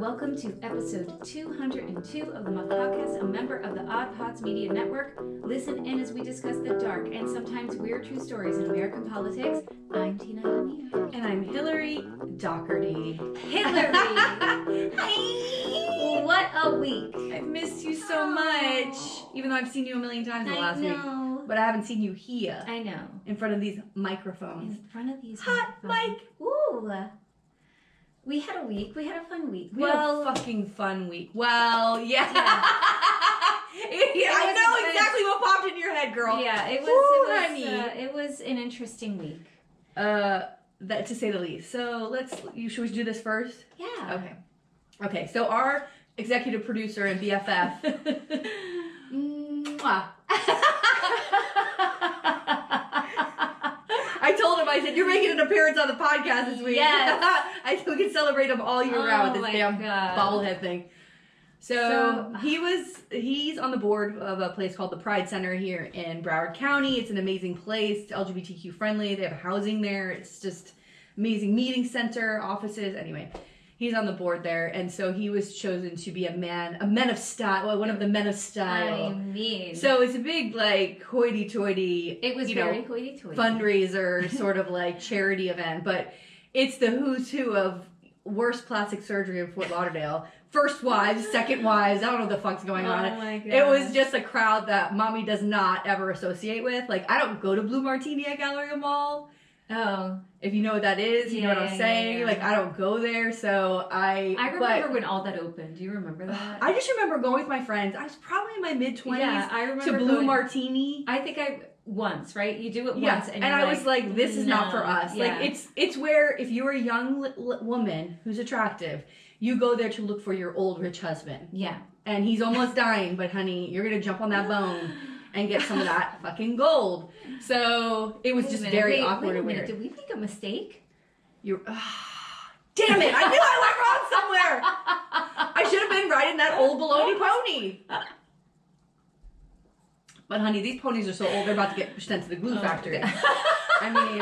welcome to episode 202 of the Muck Podcast, a member of the Odd Pods Media Network. Listen in as we discuss the dark and sometimes weird true stories in American politics. I'm Tina Hanina. And I'm Hillary Doherty. Hillary! What a week! I've missed you so much, even though I've seen you a million times in the last week. But I haven't seen you here. I know. In front of these microphones. In front of these hot microphones. mic! Ooh! We had a week. We had a fun week. We had a fucking fun week. Well, yeah. I know exactly what popped in your head, girl. Yeah, it was an interesting week. That to say the least. So should we do this first? Yeah. Okay. So our executive producer and BFF. Mwah. I told him, I said, you're making an appearance on the podcast this week. Yes. I said we can celebrate him all year round with this damn bobblehead thing. So he's on the board of a place called the Pride Center here in Broward County. It's an amazing place, LGBTQ friendly. They have housing there. It's just amazing meeting center, offices. Anyway, he's on the board there, and so he was chosen to be one of the men of style. I mean, so it's a big hoity-toity. It was very hoity-toity fundraiser, sort of like charity event, but it's the who's who of worst plastic surgery in Fort Lauderdale. First wives, second wives, I don't know what the fuck's going on. Oh my God. It was just a crowd that mommy does not ever associate with. Like, I don't go to Blue Martini at Galleria Mall. Oh. If you know what that is, you know what I'm saying. Yeah. Like, I don't go there, so I remember when all that opened. Do you remember that? I just remember going with my friends. I was probably in my mid-20s. Yeah, I remember to Blue Martini. I think once, right? You do it once, and I was like, this is not for us. Yeah. Like, it's where if you're a young woman who's attractive, you go there to look for your old rich husband. Yeah. And he's almost dying, but honey, you're gonna jump on that bone and get some of that fucking gold. So it was very awkward and weird. Did we make a mistake? Damn it! I knew I went wrong somewhere. I should have been riding that old Bologna pony. But honey, these ponies are so old, they're about to get sent to the glue factory. I mean,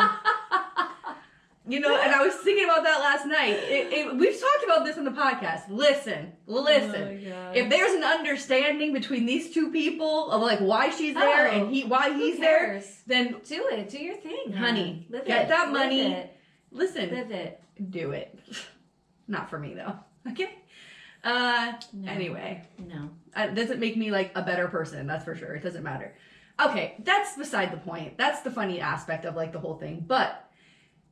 and I was thinking about that last night. We've talked about this on the podcast. Listen. Oh If there's an understanding between these two people of like why she's there and why he's there, then do it. Do your thing, honey. Live get it. that money. Live it. Listen. Live it. Do it. Not for me though. Okay. No. Anyway. No. It doesn't make me like a better person. That's for sure. It doesn't matter. Okay, that's beside the point. That's the funny aspect of like the whole thing. But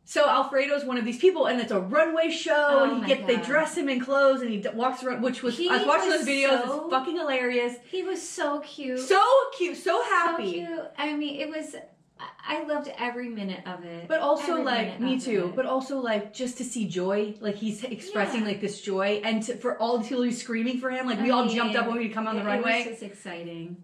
so Alfredo's one of these people, and it's a runway show, and they dress him in clothes, and he walks around. I was watching those videos. It's fucking hilarious. He was so cute. So cute. So happy. So cute. I mean, it was. I loved every minute of it. But also, like, me too. But also, like, just to see joy. Like, he's expressing, like, this joy. And for all the people who's screaming for him. Like, we all jumped up when we come on the runway. It was just exciting.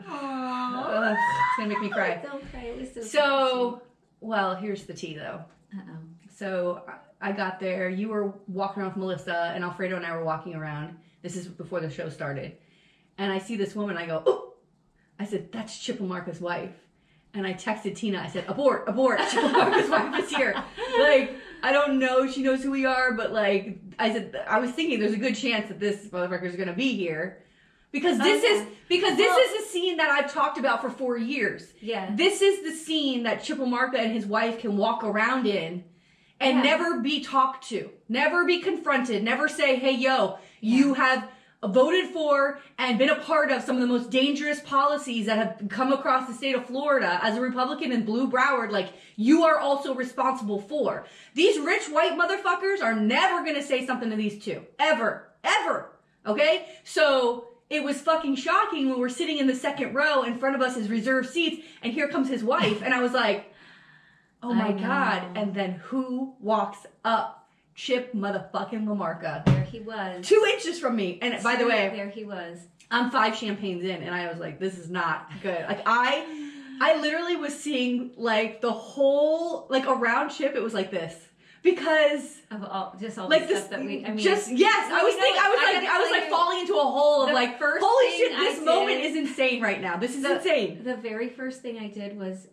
Aww. It's going to make me cry. Don't cry. It was so well, here's the tea, though. Uh-oh. So, I got there. You were walking around with Melissa. And Alfredo and I were walking around. This is before the show started. And I see this woman. I go, oh! I said, that's Chippemarca's wife. And I texted Tina. I said, abort. Chippemarca's wife is here. Like, I don't know if she knows who we are, but like, I was thinking there's a good chance that this motherfucker is going to be here. Because this is a scene that I've talked about for 4 years. Yeah. This is the scene that Chippemarca and his wife can walk around in and never be talked to. Never be confronted. Never say, hey, you have voted for and been a part of some of the most dangerous policies that have come across the state of Florida as a Republican in Blue Broward, like, you are also responsible for. These rich white motherfuckers are never gonna say something to these two. Ever. Okay? So, it was fucking shocking when we're sitting in the second row, in front of us is reserved seats, and here comes his wife, and I was like, oh my God. And then who walks up? Chip motherfucking Lamarca. There he was. 2 inches from me. And by the way, there he was. I'm 5 champagnes in, and I was like, this is not good. Like, I literally was seeing like the whole, like around Chip, it was like this. Because of all the stuff that we, I was like falling into a hole of like, holy shit, this moment is insane right now. This is insane. The very first thing I did was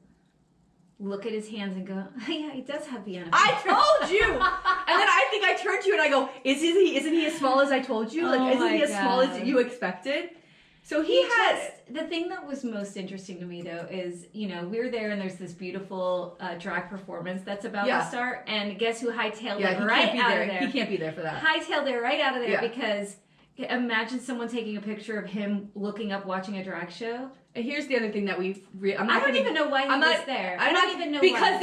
look at his hands and go, yeah, he does have the I told you! And then I think I turned to you and I go, isn't he as small as I told you? Like, isn't he as small as you expected? So the thing that was most interesting to me, though, is, we're there and there's this beautiful drag performance that's about to start. And guess who hightailed it right out of there? He can't be there for that. Hightailed it right out of there because imagine someone taking a picture of him looking up watching a drag show. And here's the other thing that I don't even know why he was there. I don't even know why.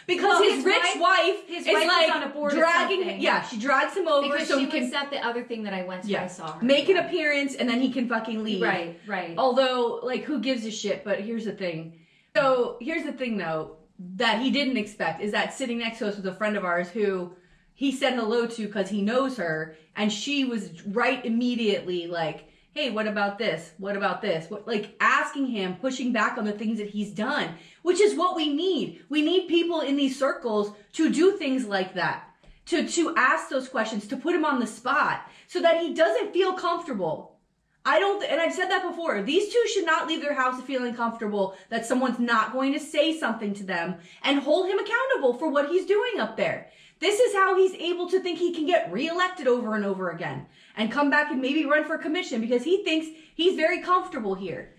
Because his rich wife is like on a board dragging him. Yeah, she drags him over because so she he can. Was at the other thing that I went to. I saw her make an appearance and then he can fucking leave. Right. Although, like, who gives a shit? But here's the thing. So here's the thing, though, that he didn't expect is that sitting next to us was a friend of ours who he said hello to because he knows her, and she was right immediately like, hey, what about this? What about this? Like asking him, pushing back on the things that he's done, which is what we need. We need people in these circles to do things like that, to ask those questions, to put him on the spot so that he doesn't feel comfortable. And I've said that before, these two should not leave their house feeling comfortable that someone's not going to say something to them and hold him accountable for what he's doing up there. This is how he's able to think he can get reelected over and over again and come back and maybe run for commission because he thinks he's very comfortable here.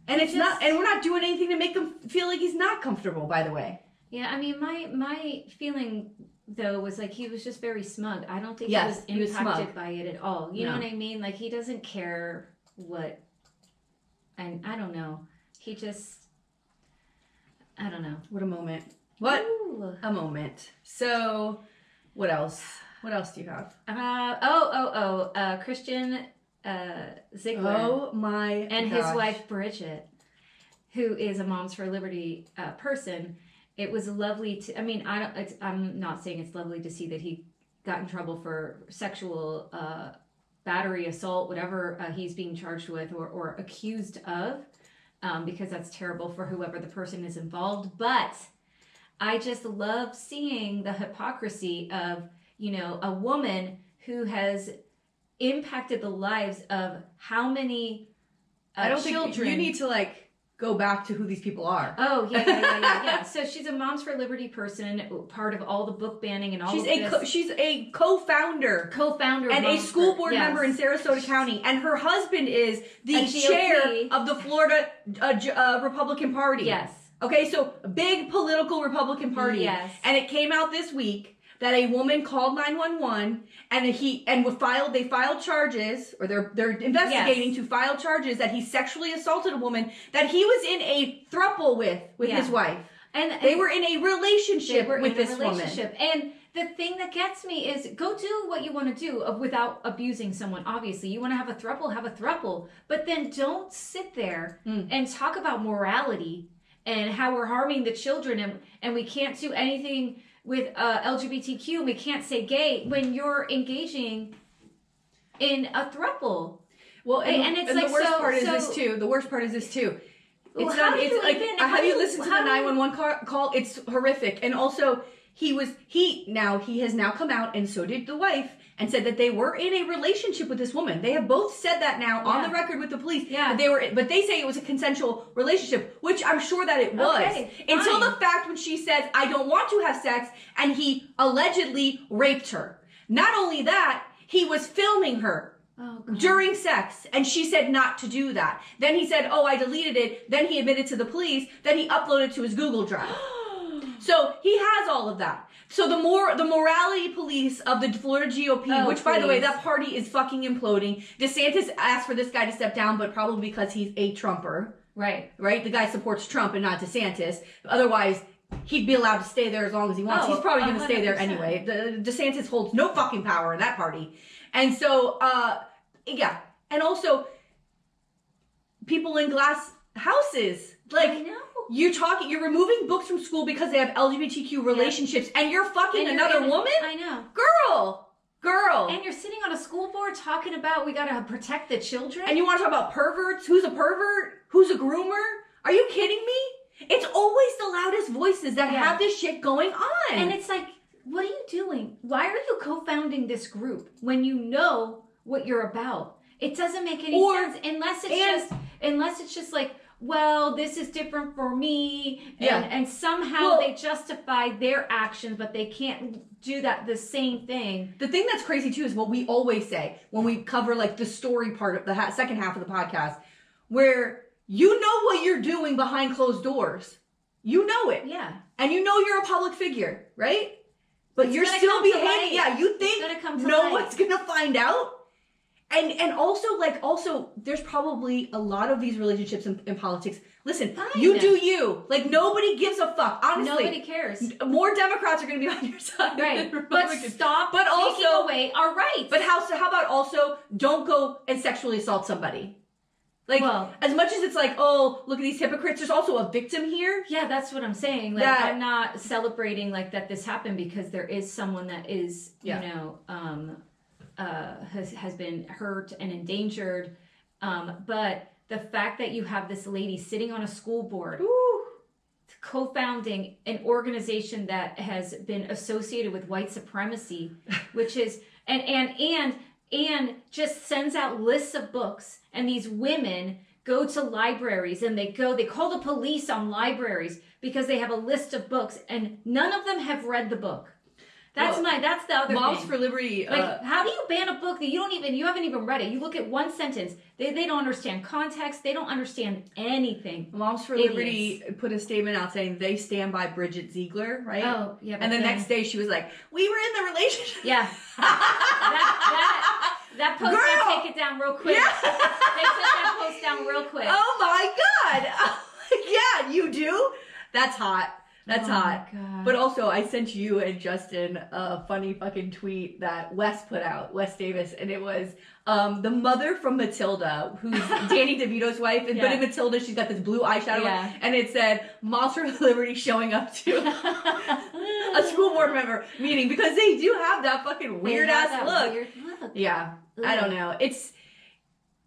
And and we're not doing anything to make him feel like he's not comfortable, by the way. Yeah, I mean, my feeling, though, was like he was just very smug. I don't think he was impacted by it at all. You know what I mean? Like, he doesn't care what, and I don't know. He just, I don't know. What a moment. What a moment. So, what else? What else do you have? Christian Ziegler. Oh my and gosh. His wife Bridget, who is a Moms for Liberty person. It was lovely to. I mean, I'm not saying it's lovely to see that he got in trouble for sexual battery, assault, whatever he's being charged with or accused of, because that's terrible for whoever the person is involved. But I just love seeing the hypocrisy of, a woman who has impacted the lives of how many I don't children. Think you need to go back to who these people are. Oh, yeah. So she's a Moms for Liberty person, part of all the book banning and all of this. She's a co-founder. And a school board member in Sarasota County. And her husband is the chair of the Florida Republican Party. Yes. Okay, so a big political Republican Party. Yes. And it came out this week that a woman called 911 and they filed charges, or they're investigating to file charges that he sexually assaulted a woman that he was in a thruple with his wife. And they were in a relationship with this woman. And the thing that gets me is go do what you want to do without abusing someone. Obviously, you want to have a thruple. But then don't sit there and talk about morality and how we're harming the children and we can't do anything with LGBTQ, we can't say gay when you're engaging in a thruple. Well, and the worst part is this too. It's have you listened to the 911 call? It's horrific. And also he has now come out, and so did the wife, and said that they were in a relationship with this woman. They have both said that now on the record with the police. Yeah. But they say it was a consensual relationship, which I'm sure that it was. Okay, until the fact when she says, I don't want to have sex, and he allegedly raped her. Not only that, he was filming her during sex, and she said not to do that. Then he said, I deleted it. Then he admitted to the police. Then he uploaded to his Google Drive. So he has all of that. So the morality police of the Florida GOP, which, by the way, that party is fucking imploding. DeSantis asked for this guy to step down, but probably because he's a Trumper. Right. The guy supports Trump and not DeSantis. Otherwise, he'd be allowed to stay there as long as he wants. He's probably going to stay there anyway. DeSantis holds no fucking power in that party. And so, And also, people in glass houses. I know. You're removing books from school because they have LGBTQ relationships, and you're fucking another woman? I know. Girl. And you're sitting on a school board talking about we gotta protect the children? And you want to talk about perverts? Who's a pervert? Who's a groomer? Are you kidding me? It's always the loudest voices that have this shit going on. And it's like, what are you doing? Why are you co-founding this group when you know what you're about? It doesn't make any sense unless it's just like, well, this is different for me, and somehow Well, they justify their actions, but they can't do the same thing. The thing that's crazy too is what we always say when we cover like the story part of the second half of the podcast, where you know what you're doing behind closed doors. You know it. Yeah. And you know you're a public figure, right? But you're still behaving. Yeah, you think no one's gonna find out. And also there's probably a lot of these relationships in politics. Listen, you do you. Like, nobody gives a fuck. Honestly. Nobody cares. More Democrats are going to be on your side. Right. But stop taking away our rights. But how about also don't go and sexually assault somebody? Like, as much as it's like, oh, look at these hypocrites, there's also a victim here. Yeah, that's what I'm saying. Like, I'm not celebrating like that this happened because there is someone that is, you know, has been hurt and endangered. But the fact that you have this lady sitting on a school board, co-founding an organization that has been associated with white supremacy, which is and just sends out lists of books, and these women go to libraries and they call the police on libraries because they have a list of books and none of them have read the book. That's the other Moms thing. for Liberty. Like, how do you ban a book that you haven't even read it? You look at one sentence, they don't understand context, they don't understand anything. Moms for Liberty put a statement out saying they stand by Bridget Ziegler, right? Oh, yeah. And the next day she was like, we were in the relationship. Yeah. that post, they take it down real quick. Yeah. They took that post down real quick. Oh my God. Yeah, you do? That's hot. That's hot. God. But also, I sent you and Justin a funny fucking tweet that Wes put out, Wes Davis, and it was the mother from Matilda, who's Danny DeVito's wife, but in Matilda, she's got this blue eyeshadow, and it said, Moms for Liberty showing up to a school board member meeting, because they do have that fucking weird-ass look. Weird look. Yeah, ugh. I don't know.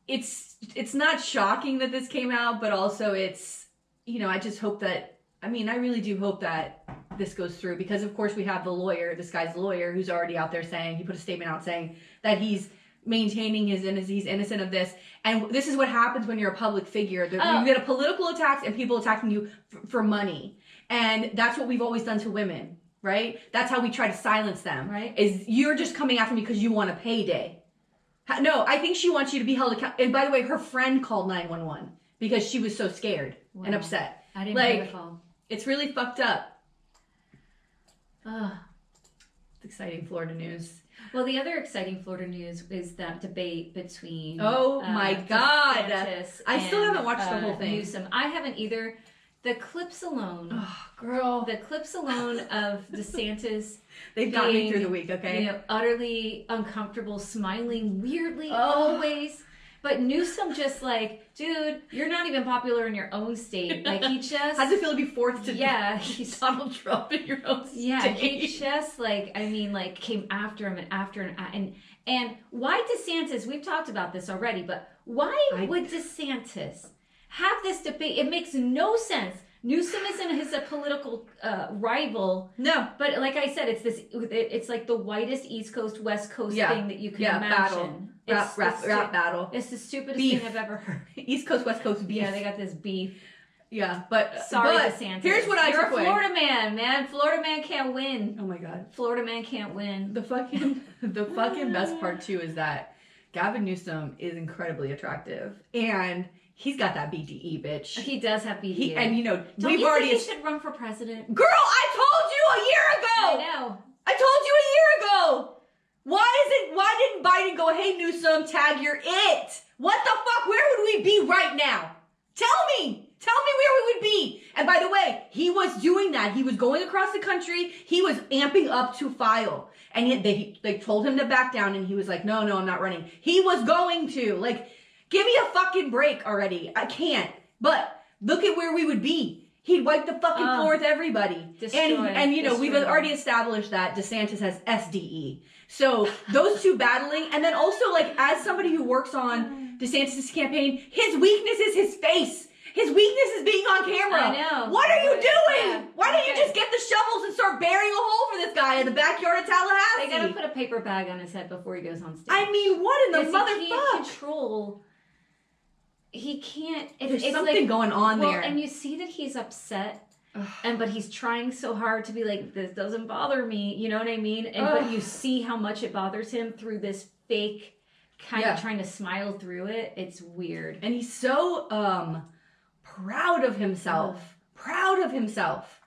It's not shocking that this came out, but also it's, you know, I just hope that, I really do hope that this goes through, because of course we have this guy's lawyer who's already out there saying, he put a statement out saying that he's maintaining his innocence, he's innocent of this. And this is what happens when you're a public figure. You get a political attacks and people attacking you for money. And that's what we've always done to women, right? That's how we try to silence them, right? Is you're just coming after me because you want a payday. No, I think she wants you to be held accountable. And by the way, her friend called 911 because she was so scared and upset. I didn't hear the call. It's really fucked up. It's exciting Florida news. Well, the other exciting Florida news is that debate between my God. DeSantis I still haven't watched the whole thing. Newsom. I haven't either. The clips alone. Oh, girl. The clips alone of DeSantis. They've gotten me through the week, okay? You know, utterly uncomfortable, smiling weirdly always. But Newsom just like, dude, you're not even popular in your own state. Like, he just... How's it feel to be fourth to he's Donald Trump in your own state? Yeah, he just came after him and why DeSantis, we've talked about this already, but why would DeSantis have this debate? It makes no sense. Newsom isn't his political rival. No. But like I said, it's like the whitest East Coast, West Coast thing that you can imagine. Battle. Rap battle. It's the stupidest thing I've ever heard. East Coast, West Coast beef. Yeah, they got this beef. Yeah, but sorry, DeSantis. Here's what You're a Florida man. Florida man can't win. Oh my God. Florida man can't win. The fucking best part too is that Gavin Newsom is incredibly attractive, and he's got that BDE, bitch. He does have BDE. And you know, Don't you think he should run for president? Girl, I told you a year ago. I know. I told you a year ago. Why didn't Biden go, hey Newsom, tag, you're it? What the fuck? Where would we be right now? Tell me where we would be. And by the way, he was doing that. He was going across the country. He was amping up to file. And they told him to back down, and he was like, no, I'm not running. He was going to. Like, give me a fucking break already. I can't. But look at where we would be. He'd wipe the fucking floor with everybody. And you know, we've already established that DeSantis has SDE. So those two battling, and then also, like, as somebody who works on DeSantis' campaign, his weakness is his face. His weakness is being on camera. I know. What are you doing? Yeah. Why don't you just get the shovels and start burying a hole for this guy in the backyard of Tallahassee? They gotta put a paper bag on his head before he goes on stage. I mean, what in the motherfucker? He can't control. he can't. There's It's something like, going on there. And you see that he's upset, but he's trying so hard to be like, this doesn't bother me. You know what I mean? And but you see how much it bothers him through this fake kind of trying to smile through it. It's weird. And he's so proud of himself. Proud of himself.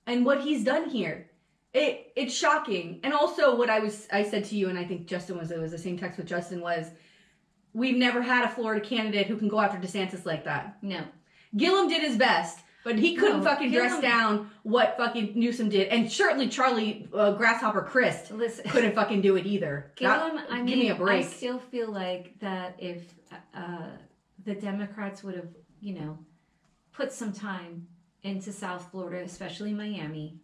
And what he's done here. It's shocking. And also what I said to you, and I think Justin it was the same text with Justin, was we've never had a Florida candidate who can go after DeSantis like that. No. Gillum did his best, but he couldn't dress down what fucking Newsom did. And certainly Charlie Grasshopper Christ couldn't fucking do it either. Gillum, give me a break. I still feel like that if the Democrats would have, put some time into South Florida, especially Miami,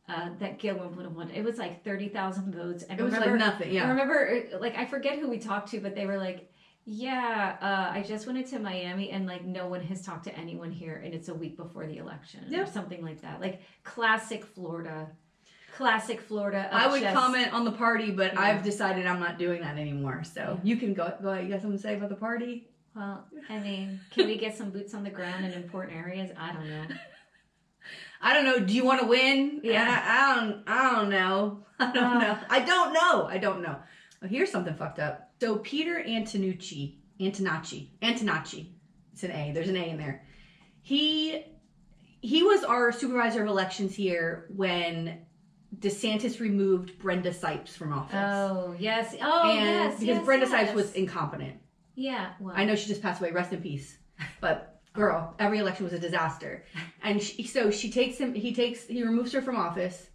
that Gillum would have won. It was like 30,000 votes. And it was like nothing, yeah. I remember, I forget who we talked to, but they were like, I just went into Miami and like no one has talked to anyone here and it's a week before the election or something like that. Like classic Florida. I would comment on the party, but I've decided I'm not doing that anymore. So you can go ahead. You got something to say about the party? Well, I mean, can we get some boots on the ground in important areas? I don't know. I don't know. Do you want to win? Yeah. I don't know. I don't know. Oh, here's something fucked up. So Peter Antanucci. It's an A. There's an A in there. He was our supervisor of elections here when DeSantis removed Brenda Sipes from office. Oh, yes. Because Brenda Sipes was incompetent. Yeah. Well. I know she just passed away. Rest in peace. But girl, every election was a disaster. And he removes her from office.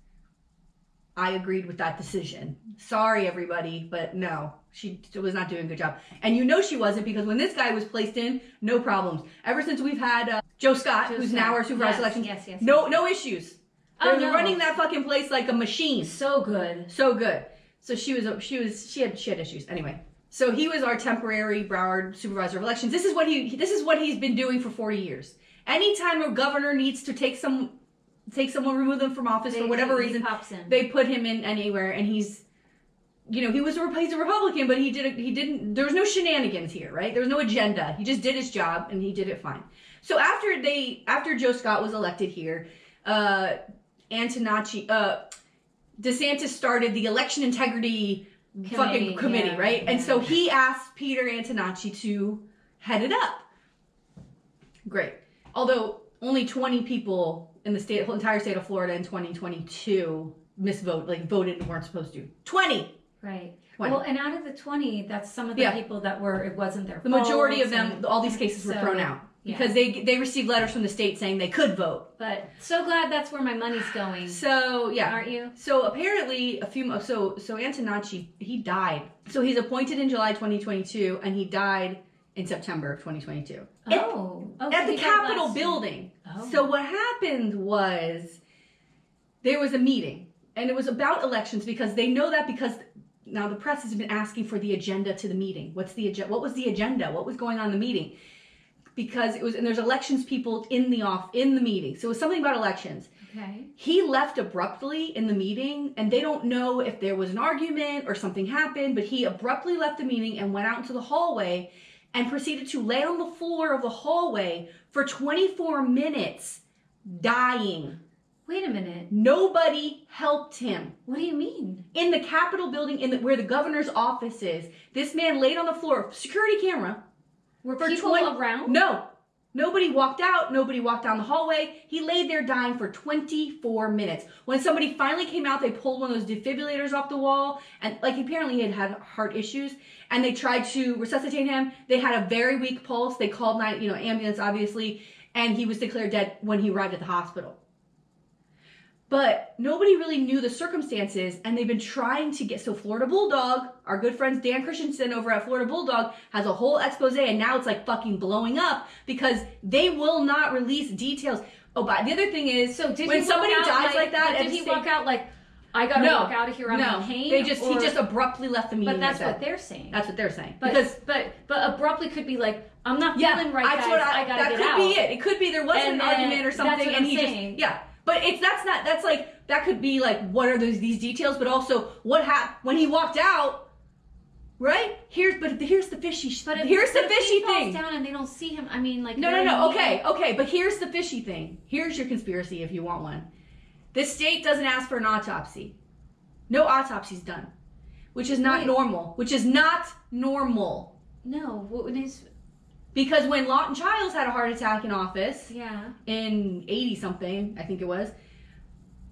I agreed with that decision. Sorry, everybody, but no, she was not doing a good job. And she wasn't, because when this guy was placed in, no problems. Ever since we've had Joe Scott, who's now our supervisor of elections, no issues. They're running that fucking place like a machine. So good. So she had issues. Anyway, so he was our temporary Broward supervisor of elections. This is what he's been doing for 40 years. Anytime a governor needs to take someone, remove them from office for whatever reason, they put him in anywhere, and he's a Republican, but he didn't, there was no shenanigans here, right? There was no agenda. He just did his job, and he did it fine. So after Joe Scott was elected here, Antonacci, DeSantis started the election integrity committee, right? And so he asked Peter Antonacci to head it up. Great. Although only 20 people in the entire state of Florida in 2022 voted and weren't supposed to. 20! Right. 20. Well, and out of the 20, that's some of the people that it wasn't their fault. The majority of them, all these cases were thrown out. Because they received letters from the state saying they could vote. But so glad that's where my money's going. So, yeah. Aren't you? So, apparently, so Antonacci, he died. So, he's appointed in July 2022, and he died in September of 2022. At the Capitol building. Oh. So, what happened was there was a meeting, and it was about elections, because they know that because now the press has been asking for the agenda to the meeting. What was the agenda? What was going on in the meeting? Because and there's elections people in the meeting. So it was something about elections. Okay. He left abruptly in the meeting, and they don't know if there was an argument or something happened, but he abruptly left the meeting and went out into the hallway and proceeded to lay on the floor of the hallway for 24 minutes, dying. Wait a minute. Nobody helped him. What do you mean? In the Capitol building, where the governor's office is, this man laid on the floor, security camera. Were people around? No. Nobody walked out. Nobody walked down the hallway. He laid there dying for 24 minutes. When somebody finally came out, they pulled one of those defibrillators off the wall. And apparently he had heart issues. And they tried to resuscitate him. They had a very weak pulse. They called ambulance, obviously. And he was declared dead when he arrived at the hospital. But nobody really knew the circumstances, and they've been trying to get... So Florida Bulldog, our good friends Dan Christensen over at Florida Bulldog, has a whole expose, and now it's like fucking blowing up because they will not release details. Oh, but the other thing is, so when somebody dies like that... Did he walk out like, I gotta walk out of here, I'm in pain? He just abruptly left the meeting. But that's what they're saying. That's what they're saying. But abruptly could be like, I'm not feeling right, guys, I gotta get out. That could be it. It could be there was an argument or something, and he just... Yeah. But that could be like, what are these details? But also, what happened when he walked out? Right? Here's the fishy But if fishy he thing. falls down and they don't see him, I mean, like... No. Okay. But here's the fishy thing. Here's your conspiracy if you want one. The state doesn't ask for an autopsy. No autopsy's done. Which is not normal. Which is not normal. No. What is... Because when Lawton Childs had a heart attack in office... Yeah. In 80-something, I think it was...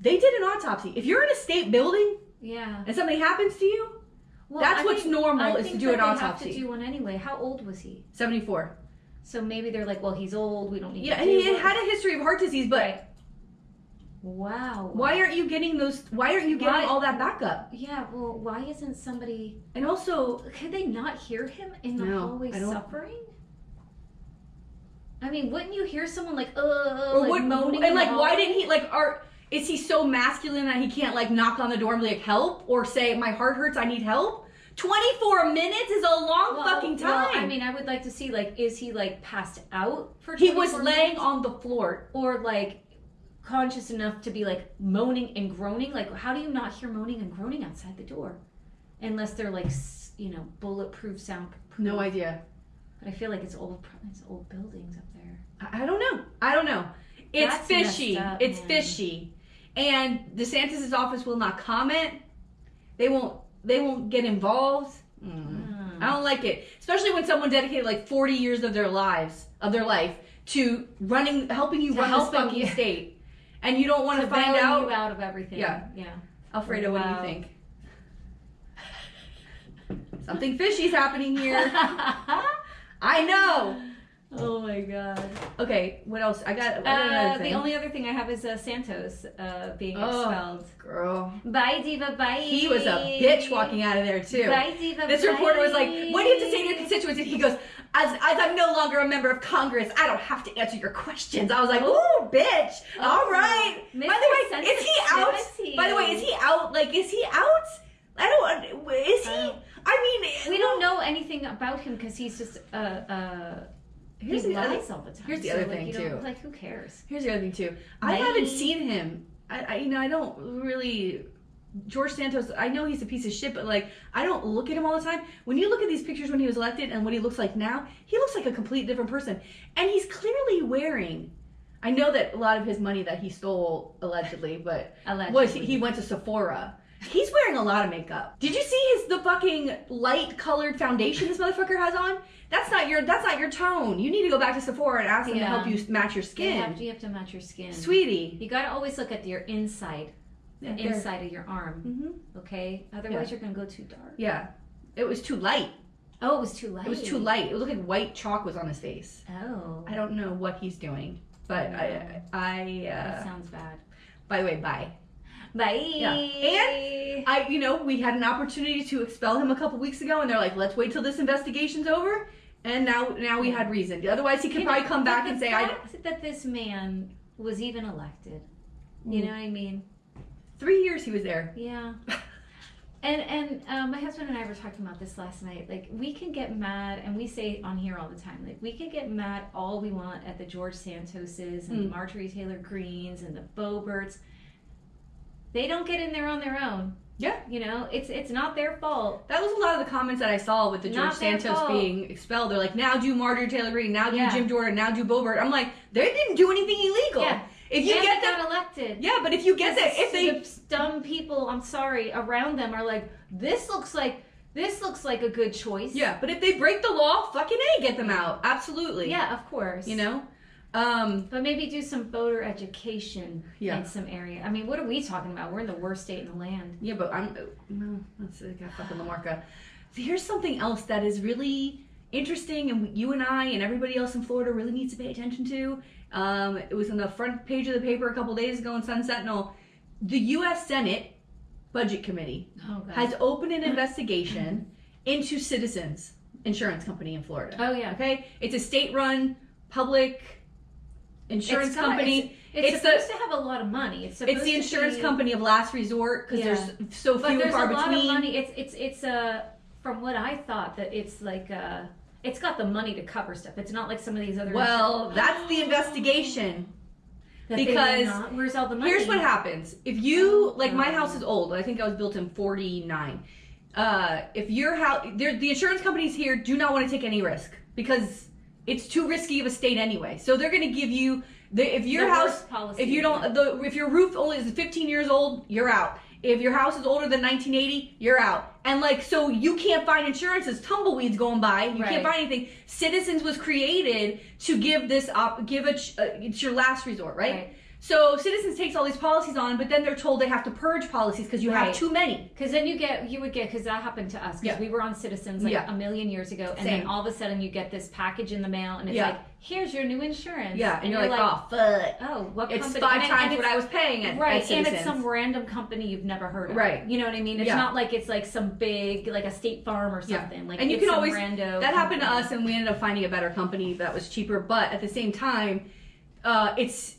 They did an autopsy. If you're in a state building... Yeah. And something happens to you... Well, that's what's normal, is to do an autopsy. I think they have to do one anyway. How old was he? 74. So maybe they're like, well, he's old. We don't need to do and he had a history of heart disease, but... Right. Wow. Why aren't you getting all that backup? Yeah, well, why isn't somebody... And also... Could they not hear him in the hallway suffering? I mean, wouldn't you hear someone like, moaning? And like, why didn't he, like, is he so masculine that he can't, like, knock on the door and be like, help? Or say, my heart hurts, I need help? 24 minutes is a long fucking time. Well, I mean, I would like to see, like, is he, like, passed out for 24 minutes? He was laying on the floor. Or, like, conscious enough to be, like, moaning and groaning? Like, how do you not hear moaning and groaning outside the door? Unless they're, like, bulletproof, soundproof. No idea. But I feel like it's old buildings up there. I don't know. It's That's fishy. Up, it's man. fishy. And DeSantis' office will not comment. They won't get involved. I don't like it. Especially when someone dedicated like 40 years of their life to helping you run this fucking state. And you don't want to find out. You out of everything. Yeah. Alfredo, Wow. what do you think? Something fishy's happening here. I know. Oh my god. Okay, what else? I got another thing. The only other thing I have is Santos being expelled. Girl. Bye, Diva, bye. He was a bitch walking out of there, too. Bye, Diva, This reporter was like, what do you have to say to your constituents? And he goes, as I'm no longer a member of Congress, I don't have to answer your questions. I was like, ooh, bitch. All right. By the way, is he out? By the way, is he out? Like, is he out? Is he? I mean, we don't know anything about him because he's just he lies all the time. Here's the other thing too. Like, who cares? Here's the other thing too. I haven't seen him. I don't really. George Santos, I know he's a piece of shit, but like, I don't look at him all the time. When you look at these pictures when he was elected and what he looks like now, he looks like a complete different person. And he's clearly wearing. I know that a lot of his money that he stole allegedly, but he went to Sephora. He's wearing a lot of makeup. Did you see the fucking light colored foundation this motherfucker has on? That's not your tone. You need to go back to Sephora and ask them to help you match your skin. You have to match your skin. Sweetie. You gotta always look at your inside. The inside of your arm. Mm-hmm. Okay? Otherwise you're gonna go too dark. Yeah. It was too light. Oh, it was too light. It was too light. It looked like white chalk was on his face. Oh. I don't know what he's doing. But that sounds bad. By the way, bye. Bye. Yeah. And we had an opportunity to expel him a couple weeks ago, and they're like, let's wait till this investigation's over. And now we had reason. Otherwise, he could probably come back and say, that this man was even elected. You know what I mean? 3 years he was there. Yeah. And my husband and I were talking about this last night. Like, we can get mad, and we say it on here all the time. Like, we can get mad all we want at the George Santoses and the Marjorie Taylor Greens and the Boeberts. They don't get in there on their own. Yeah. It's not their fault. That was a lot of the comments that I saw with the George Santos being expelled. They're like, now do Marjorie Taylor Greene, now do Jim Jordan, now do Boebert. I'm like, they didn't do anything illegal. Yeah. If you get them elected. Yeah, but if you get that, if they dumb people, I'm sorry, around them are like, this looks like a good choice. Yeah, but if they break the law, fucking A, get them out. Absolutely. Yeah, of course. But maybe do some voter education in some area. I mean, what are we talking about? We're in the worst state in the land. Yeah, but that's fucking Lamarca. Here's something else that is really interesting, and you and I and everybody else in Florida really needs to pay attention to. It was on the front page of the paper a couple days ago in Sun Sentinel. The U.S. Senate Budget Committee has opened an investigation into Citizens Insurance Company in Florida. Oh, yeah. Okay? It's a state-run public insurance company. It's supposed to have a lot of money. It's the insurance company of last resort because there's so few and far between. But there's a lot of money. It's from what I thought, that it's like it's got the money to cover stuff. It's not like some of these other. Well, that's the investigation. Because where's all the money? Here's what happens. If you my house is old. I think I was built in 49. if your house, the insurance companies here do not want to take any risk because it's too risky of a state anyway. So they're going to give you if your house, if you don't, if your roof only is 15 years old, you're out. If your house is older than 1980, you're out. And like, so you can't find insurance. There's tumbleweeds going by. You can't find anything. Citizens was created to give this it's your last resort, right? So Citizens takes all these policies on, but then they're told they have to purge policies because you have too many. Because then because that happened to us. Because we were on Citizens a million years ago, and then all of a sudden you get this package in the mail, and it's like, here's your new insurance. Yeah, and you're like, oh, fuck. Oh, what company? It's 5 times what I was paying at Citizens. And it's some random company you've never heard of. Right. You know what I mean? It's not like it's like some big, like a State Farm or something. Like, and you can always, that happened to us, and we ended up finding a better company that was cheaper, but at the same time, it's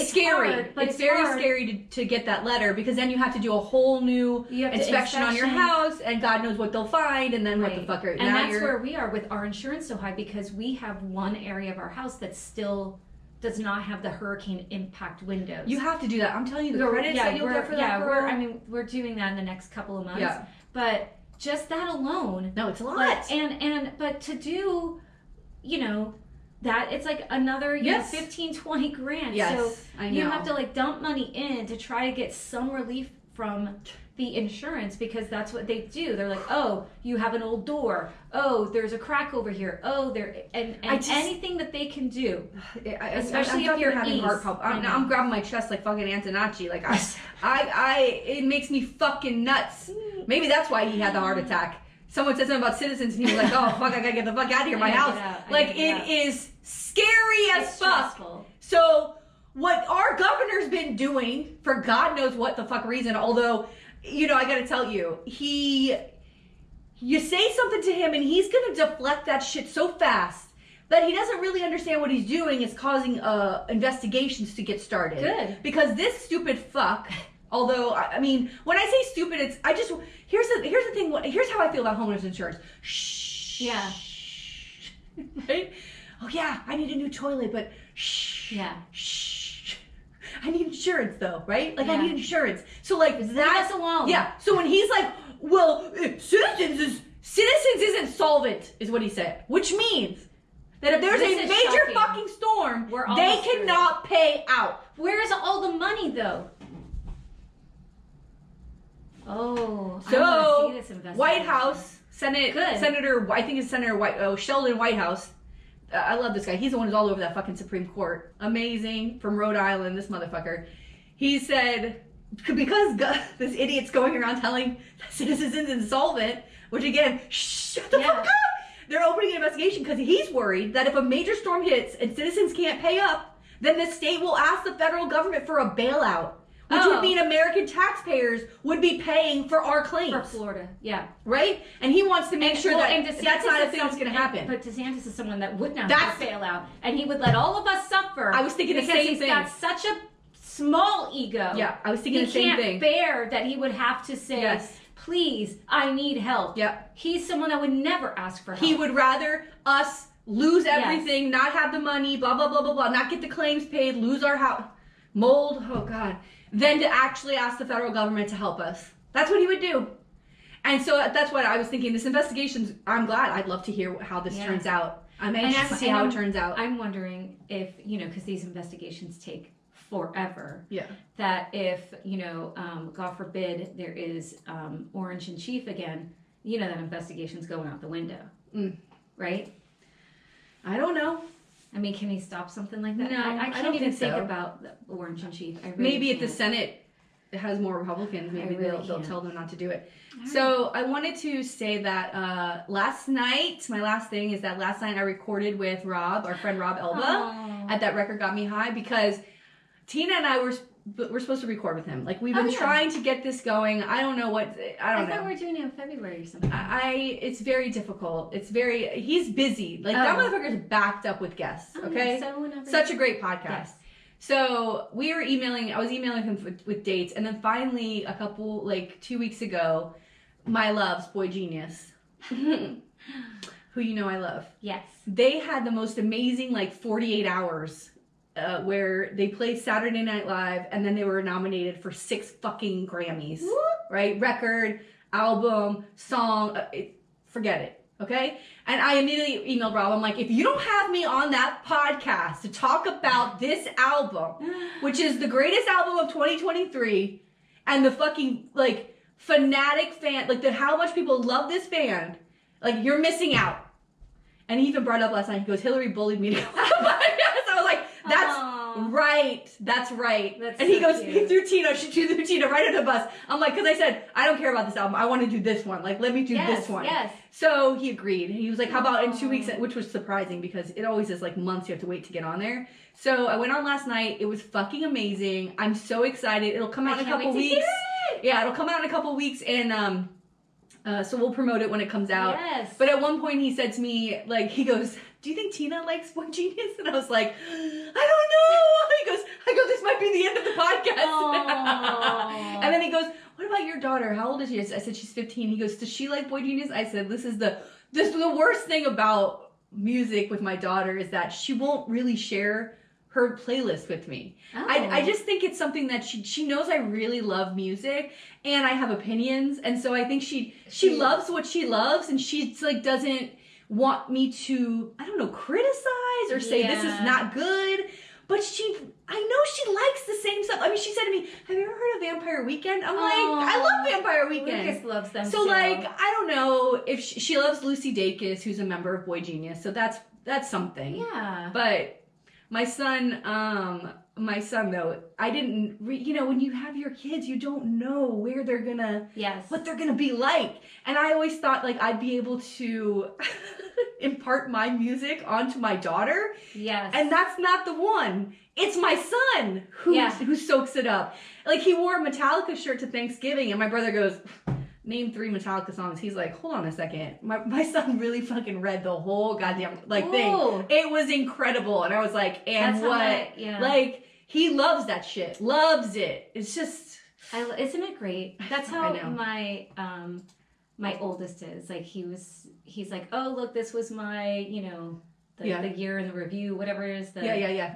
scary. Hard, it's very scary to get that letter because then you have to do a whole new inspection on your house, and God knows what they'll find, and then what the fuck are and that's where we are with our insurance so high because we have one area of our house that still does not have the hurricane impact windows. You have to do that. I'm telling you, the credits that you'll get for that. We're doing that in the next couple of months. Yeah. But just that alone. No, it's a lot. But to do, that it's like another 15, 20 grand. Yes, so I know. You have to like dump money in to try to get some relief from the insurance because that's what they do. They're like, oh, you have an old door. Oh, there's a crack over here. Oh, anything that they can do. Especially if you're having heart problems. I'm grabbing my chest like fucking Antonacci. Like it makes me fucking nuts. Maybe that's why he had the heart attack. Someone said something about Citizens and he was like, oh, fuck, I gotta get the fuck out of here, my house. Like, it is scary as fuck. Stressful. So, what our governor's been doing, for God knows what the fuck reason, although, I gotta tell you, you say something to him and he's gonna deflect that shit so fast that he doesn't really understand what he's doing is causing investigations to get started. Good. Because this stupid fuck... Although, I mean, when I say stupid, here's the thing, here's how I feel about homeowners insurance. Shh. Yeah. Right? Oh yeah, I need a new toilet, but shh. Yeah. Shh. I need insurance though, right? Like I need insurance. So like that's alone. Yeah. So when he's like, well, Citizens isn't solvent, is what he said. Which means that if there's a major fucking storm, they cannot pay out. Where is all the money though? Oh, so I want to see this White House, Senator, I think it's Senator Sheldon Whitehouse. I love this guy. He's the one who's all over that fucking Supreme Court. Amazing, from Rhode Island, this motherfucker. He said, because this idiot's going around telling Citizens insolvent, which again, shut the fuck up. They're opening an investigation because he's worried that if a major storm hits and Citizens can't pay up, then the state will ask the federal government for a bailout. Which would mean American taxpayers would be paying for our claims. For Florida, yeah. Right? And he wants to make sure that that's not a thing that's going to happen. But DeSantis is someone that would not have a bailout. And he would let all of us suffer. I was thinking the same thing. Because he's got such a small ego. Yeah, I was thinking the same thing. He can't bear that he would have to say, please, I need help. Yep. He's someone that would never ask for help. He would rather us lose everything, not have the money, blah, blah, blah, blah, blah, not get the claims paid, lose our house, mold, oh God. Than to actually ask the federal government to help us. That's what he would do. And so that's what I was thinking. This investigation's, I'm glad. I'd love to hear how this turns out. I'm anxious to see how it turns out. I'm wondering if, because these investigations take forever. Yeah. That if, God forbid, there is Orange in Chief again, that investigation's going out the window. Right? I don't know. I mean, can he stop something like that? No, I can't even think about the Orange in Chief. Maybe if the Senate has more Republicans, maybe they'll tell them not to do it. So I wanted to say that last night, my last thing is that last night I recorded with Rob, our friend Rob Elba, at That Record Got Me High, because Tina and I we're supposed to record with him. Like, we've been trying to get this going. I don't know I thought we were doing it in February or something. It's very difficult. He's busy. Like, that motherfucker's backed up with guests, okay? Such a great podcast. Yes. So, I was emailing him with dates, and then finally, 2 weeks ago, my loves, Boy Genius, who I love. Yes. They had the most amazing, 48 hours where they played Saturday Night Live, and then they were nominated for 6 fucking Grammys. Whoop. Right? Record, album, song, forget it. Okay? And I immediately emailed Rob. I'm like, if you don't have me on that podcast to talk about this album, which is the greatest album of 2023, and the fucking, like, fanatic fan, like, how much people love this band, like, you're missing out. And he even brought it up last night. He goes, Hillary bullied me to go on the podcast. I was like, that's right. That's right. And he goes, he threw Tina right under the bus. I'm like, because I said, I don't care about this album. I want to do this one. Like, let me do this one. Yes. So he agreed. He was like, how about in 2 weeks? Which was surprising because it always is like months you have to wait to get on there. So I went on last night. It was fucking amazing. I'm so excited. It'll come out in a couple weeks. Yeah, it'll come out in a couple weeks. And so we'll promote it when it comes out. Yes. But at one point he said to me, like, he goes, do you think Tina likes Boy Genius? And I was like, I don't know. I go, this might be the end of the podcast. And then he goes, what about your daughter? How old is she? I said, she's 15. He goes, does she like Boy Genius? I said, this is the worst thing about music with my daughter is that she won't really share her playlist with me. I just think it's something that she knows I really love music and I have opinions, and so I think she loves what she loves, and she like doesn't want me to, I don't know, criticize or say this is not good. But I know she likes the same stuff. I mean, she said to me, have you ever heard of Vampire Weekend? I'm like, I love Vampire Weekend. Lucas loves them so too. Like, I don't know if she loves Lucy Dacus, who's a member of Boy Genius. So that's something. Yeah. But my son though, I didn't, when you have your kids, you don't know where they're gonna, what they're gonna be like. And I always thought like I'd be able to impart my music onto my daughter. Yes. And that's not the one. It's my son who soaks it up. Like, he wore a Metallica shirt to Thanksgiving, and my brother goes, name 3 Metallica songs. He's like, hold on a second. My son really fucking read the whole goddamn thing. It was incredible. And I was like, and what? Like, he loves that shit. Loves it. It's just... isn't it great? That's how my oldest is. Like, he's like, oh, look, this was my, the year in the review, whatever it is.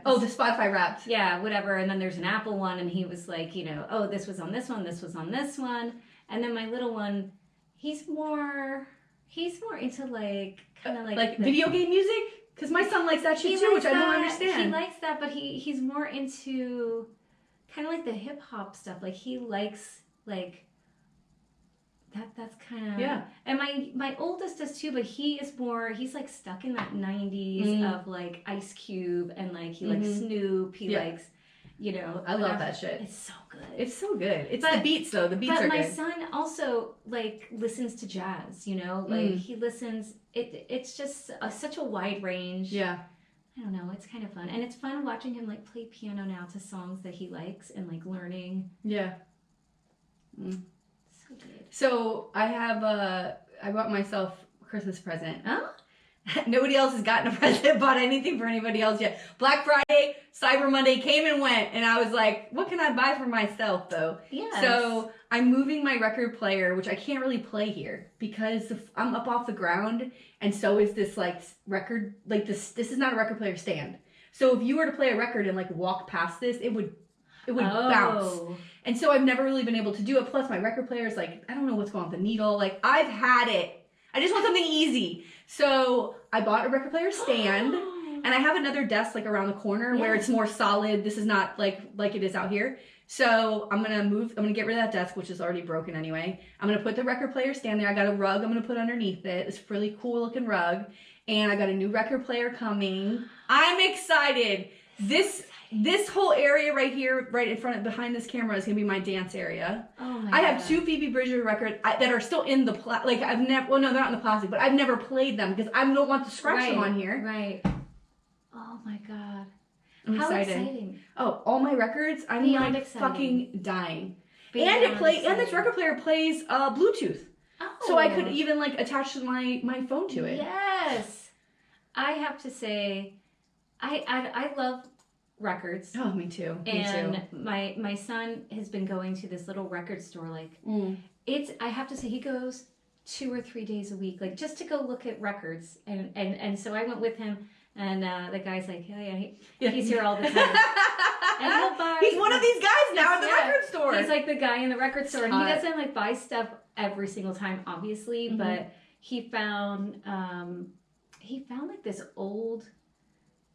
Oh, the Spotify Wrapped. Yeah, whatever. And then there's an Apple one, and he was like, oh, this was on this one, this was on this one. And then my little one, he's more into like, kind of like video game music? Because my son likes that shit too, which I don't understand. He likes that, but he's more into kind of like the hip hop stuff. Like, he likes like that's kind of And my oldest does too, but he's like stuck in that 90s of like Ice Cube, and like he likes Snoop. He likes, I love that shit. It's so good. It's so good. It's the beats though. The beats are good. But my son also like listens to jazz. Like he listens. It's just such a wide range. Yeah. I don't know. It's kind of fun, and it's fun watching him like play piano now to songs that he likes, and like learning. Yeah. So good. So I bought myself a Christmas present. Oh. Nobody else has gotten a present, bought anything for anybody else yet. Black Friday, Cyber Monday came and went, and I was like, what can I buy for myself, though? Yes. So I'm moving my record player, which I can't really play here because I'm up off the ground, and so is this like record, like this is not a record player stand. So if you were to play a record and like walk past this, it would bounce. And so I've never really been able to do it. Plus my record player is like, I don't know what's going on with the needle. Like, I've had it. I just want something easy. So I bought a record player stand, and I have another desk like around the corner where it's more solid. This is not like it is out here. So I'm going to get rid of that desk, which is already broken anyway. I'm going to put the record player stand there. I got a rug I'm going to put underneath it. It's a really cool looking rug. And I got a new record player coming. I'm excited. This whole area right here, right in front, behind this camera, is going to be my dance area. Oh my God. I have 2 Phoebe Bridgers records that are still in the I've never, well, no, they're not in the plastic, but I've never played them because I don't want to scratch them on here. Right. Oh my God. I'm excited. Exciting. Oh, all my records, I'm like fucking dying. And this record player plays Bluetooth. Oh. So I could even like attach my phone to it. Yes. I have to say, I love records. Oh, me too. And my son has been going to this little record store. Like, I have to say, he goes 2 or 3 days a week, like just to go look at records. And so I went with him, and the guy's like, he's here all the time. And he'll buy. He's one of these guys now at the record store. He's like the guy in the record store, and he doesn't like buy stuff every single time, obviously, but he found like this old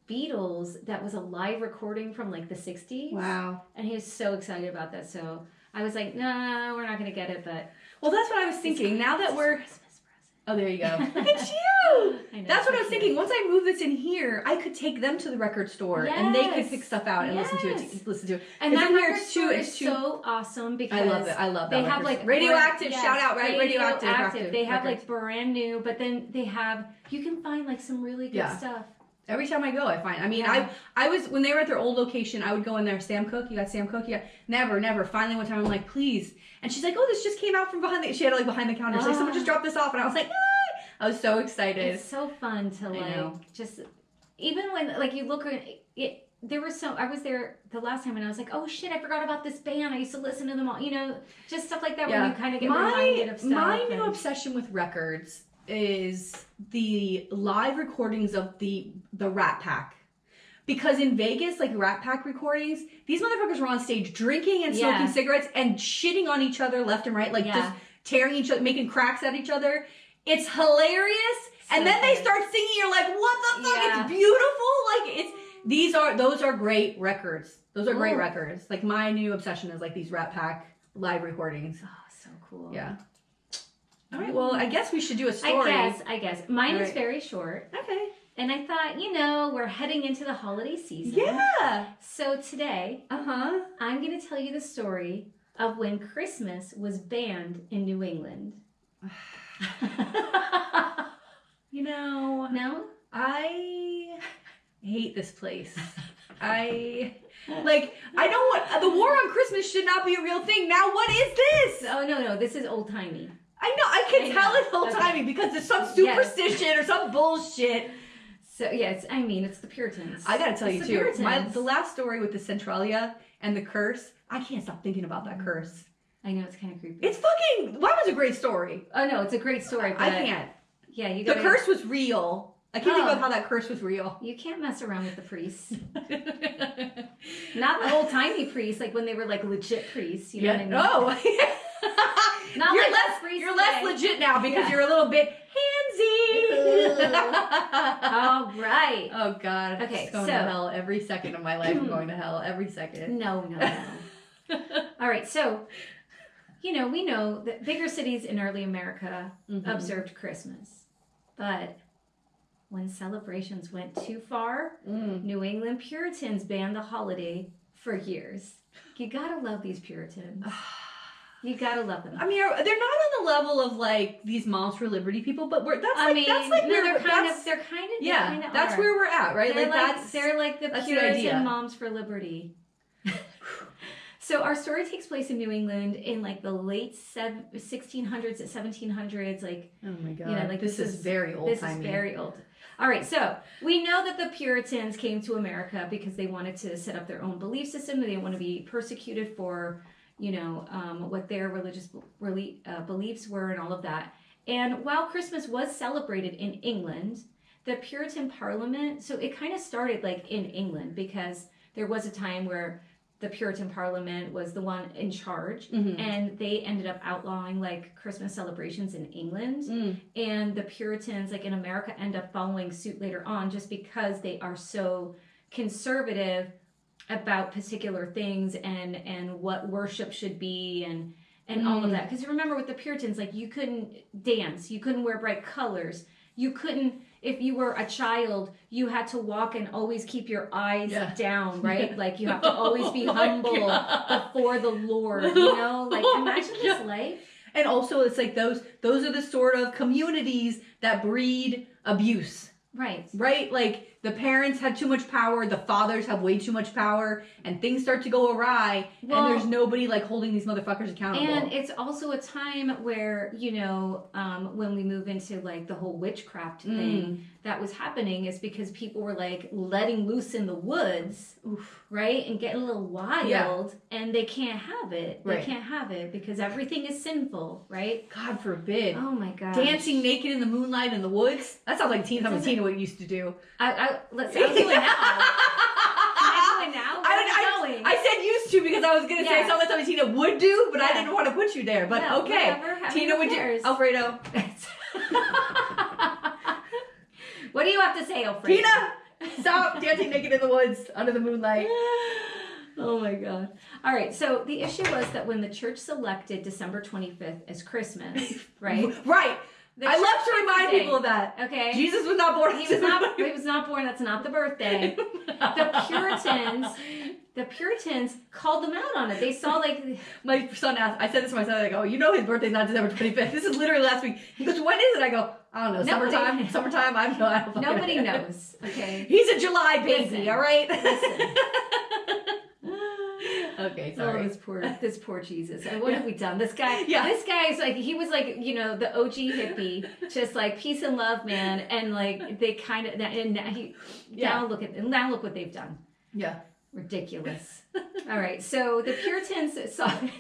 Beatles that was a live recording from like the 60s. Wow. And he was so excited about that. So I was like, nah, we're not going to get it, but. Well, that's what I was thinking. Now that we're. Christmas present. Oh, there you go. Look at you. I know, That's what I was cute. thinking. Once I move this in here, I could take them to the record store and they could pick stuff out and listen to it. And that here, record store is so awesome because I love it. I love that. they have like Radioactive. Shout out, right? Radioactive. They have like brand new, but then they have, you can find like some really good stuff. Every time I go, I find. I mean, I was when they were at their old location. I would go in there. Sam Cooke, you got Sam Cooke? Yeah. Never. Finally, one time I'm like, please. And she's like, oh, this just came out from behind the. She had it like behind the counter. She's like, someone just dropped this off, and I was like, ah! I was so excited. It's so fun to like just even when like you look at it. There was I was there the last time and I was like, oh shit, I forgot about this band. I used to listen to them all. You know, just stuff like that when you kind of get reminded of stuff. My new obsession with records is the live recordings of the Rat Pack. Because in Vegas, like Rat Pack recordings, these motherfuckers were on stage drinking and smoking cigarettes and shitting on each other left and right, like just tearing each other, making cracks at each other. It's hilarious. So and then they start singing, you're like, what the fuck? It's beautiful. Like those are great records. Those are great records. Like my new obsession is like these Rat Pack live recordings. Oh, so cool. Yeah. All right, well, I guess we should do a story. I guess. Mine is very short. Okay. And I thought, we're heading into the holiday season. Yeah. So today, I'm going to tell you the story of when Christmas was banned in New England. No? I hate this place. I don't want, the war on Christmas should not be a real thing. Now what is this? Oh, no, this is old-timey. I know, I can tell it's old-timey because there's some superstition or some bullshit. So, it's the Puritans. I gotta tell you, too, Puritans. the last story with the Centralia and the curse, I can't stop thinking about that curse. I know, it's kind of creepy. That was a great story. Oh, no, it's a great story, but... I can't. Yeah, you gotta... The curse was real. I can't think about how that curse was real. You can't mess around with the priests. Not the old-timey priests, like when they were like legit priests, you know what I mean? No. You're less legit now because you're a little bit handsy. All right. Oh God. Okay. I'm going to hell every second of my life. I'm going to hell every second. No. All right. So, we know that bigger cities in early America observed Christmas, but when celebrations went too far, New England Puritans banned the holiday for years. You gotta love these Puritans. You gotta love them. I mean, they're not on the level of like these Moms for Liberty people, but they're kind of that's where we're at, right? They're like the Puritan Moms for Liberty. So our story takes place in New England in like the late 1600s, 1700s. Like, oh my God, this is very old. This is very old. All right, so we know that the Puritans came to America because they wanted to set up their own belief system. They didn't want to be persecuted for, what their religious beliefs were and all of that. And while Christmas was celebrated in England, the Puritan Parliament, so it kind of started like in England because there was a time where the Puritan Parliament was the one in charge, and they ended up outlawing like Christmas celebrations in England. And the Puritans, like in America, end up following suit later on just because they are so conservative about particular things and what worship should be and all of that. Because remember with the Puritans, like you couldn't dance, you couldn't wear bright colors, you couldn't. If you were a child, you had to walk and always keep your eyes down, right? Like you have to always be humble before the Lord, Like imagine this life. And also it's like those are the sort of communities that breed abuse. Right. Right? Like the parents had too much power, the fathers have way too much power, and things start to go awry, and there's nobody like holding these motherfuckers accountable. And it's also a time where, when we move into like the whole witchcraft thing that was happening is because people were like letting loose in the woods, right? And getting a little wild, and they can't have it. They can't have it because everything is sinful, right? God forbid. Oh my God. Dancing naked in the moonlight in the woods? That sounds like Teen Time Tina what you used to do. Let's do it now. Can I do it now? Where are we going? I said used used to because I was going to say something that Tina would do, but I didn't want to put you there. But okay. Whatever. Tina would do. Alfredo. What do you have to say, Alfredo? Tina! Stop dancing naked in the woods under the moonlight. Oh my God. All right. So the issue was that when the church selected December 25th as Christmas, right? Right. I love to remind people of that. Okay. Jesus was not born. He was not born. That's not the birthday. The Puritans called them out on it. They saw my son asked. I said this to my son. I go, you know, his birthday's not December 25th. This is literally last week. He goes, when is it? I go, I don't know. Summertime. Summertime. I don't know. Nobody knows. Okay. He's a July baby. Listen, all right. Listen. Okay, sorry. Oh, this poor Jesus. What have we done? This guy is like, he was like, you know, the OG hippie, just like peace and love, man. And like, they kind of, and now look what they've done. Yeah. Ridiculous. All right, so the Puritans saw. I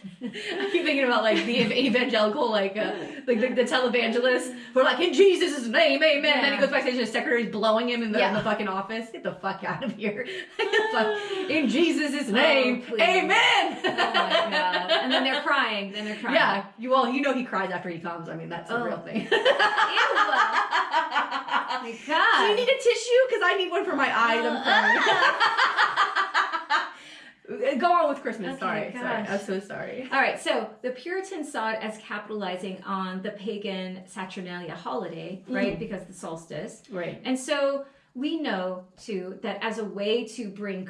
keep thinking about like the evangelical, like the televangelists who are like, in Jesus' name, amen. Yeah. And then he goes backstage and his secretary's blowing him in the fucking office. Get the fuck out of here. In Jesus' name, amen. Oh my God. And then they're crying. Yeah. Well, you know he cries after he comes. I mean, that's a real thing. Ew. Oh my God. Do you need a tissue? Because I need one for my eyes. I'm crying. Go on with Christmas. Okay, sorry. I'm so sorry. All right. So the Puritans saw it as capitalizing on the pagan Saturnalia holiday, right? Because the solstice. Right. And so we know, too, that as a way to bring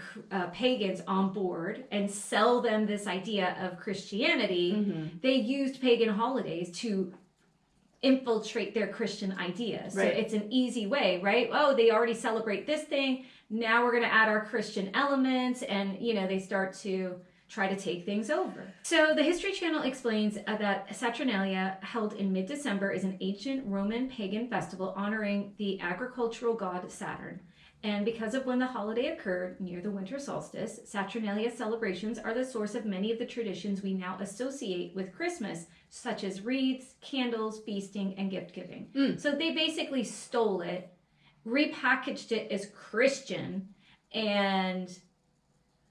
pagans on board and sell them this idea of Christianity, they used pagan holidays to infiltrate their Christian ideas. Right. So it's an easy way, right? Oh, they already celebrate this thing. Now we're going to add our Christian elements, and, you know, they start to try to take things over. So the History Channel explains that Saturnalia, held in mid-December, is an ancient Roman pagan festival honoring the agricultural god Saturn. And because of when the holiday occurred, near the winter solstice, Saturnalia celebrations are the source of many of the traditions we now associate with Christmas, such as wreaths, candles, feasting, and gift-giving. So they basically stole it, repackaged it as Christian, and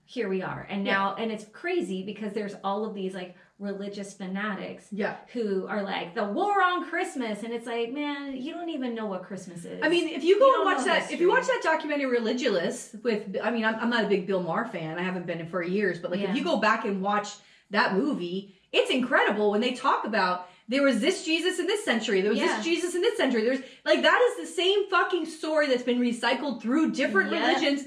here we are. And now, and it's crazy because there's all of these like religious fanatics who are like, the war on Christmas, and it's like, man, you don't even know what Christmas is. I mean, if you go and watch that, history. If you watch that documentary Religulous with, I mean, I'm not a big Bill Maher fan, I haven't been for years, but like if you go back and watch that movie, it's incredible when they talk about there was this Jesus in this century, there was this Jesus in this century, there's like, that is the same fucking story that's been recycled through different religions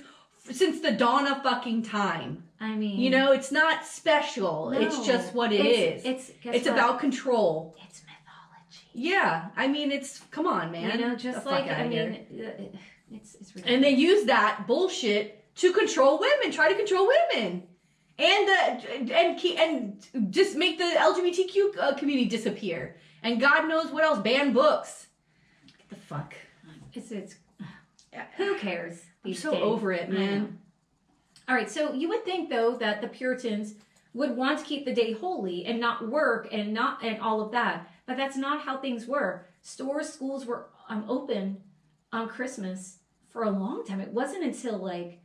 since the dawn of fucking time. I mean, you know, it's not special. No, it's just what it is. It's about control. It's mythology. Yeah, I mean, it's come on, man. You know, just like I mean, it's ridiculous. And they use that bullshit to control women, try to control women, and just make the LGBTQ community disappear. And God knows what else. Ban books. Get the fuck. It's who cares? I'm so over it, man. All right, so you would think, though, that the Puritans would want to keep the day holy and not work and all of that. But that's not how things were. Stores, schools were open on Christmas for a long time. It wasn't until like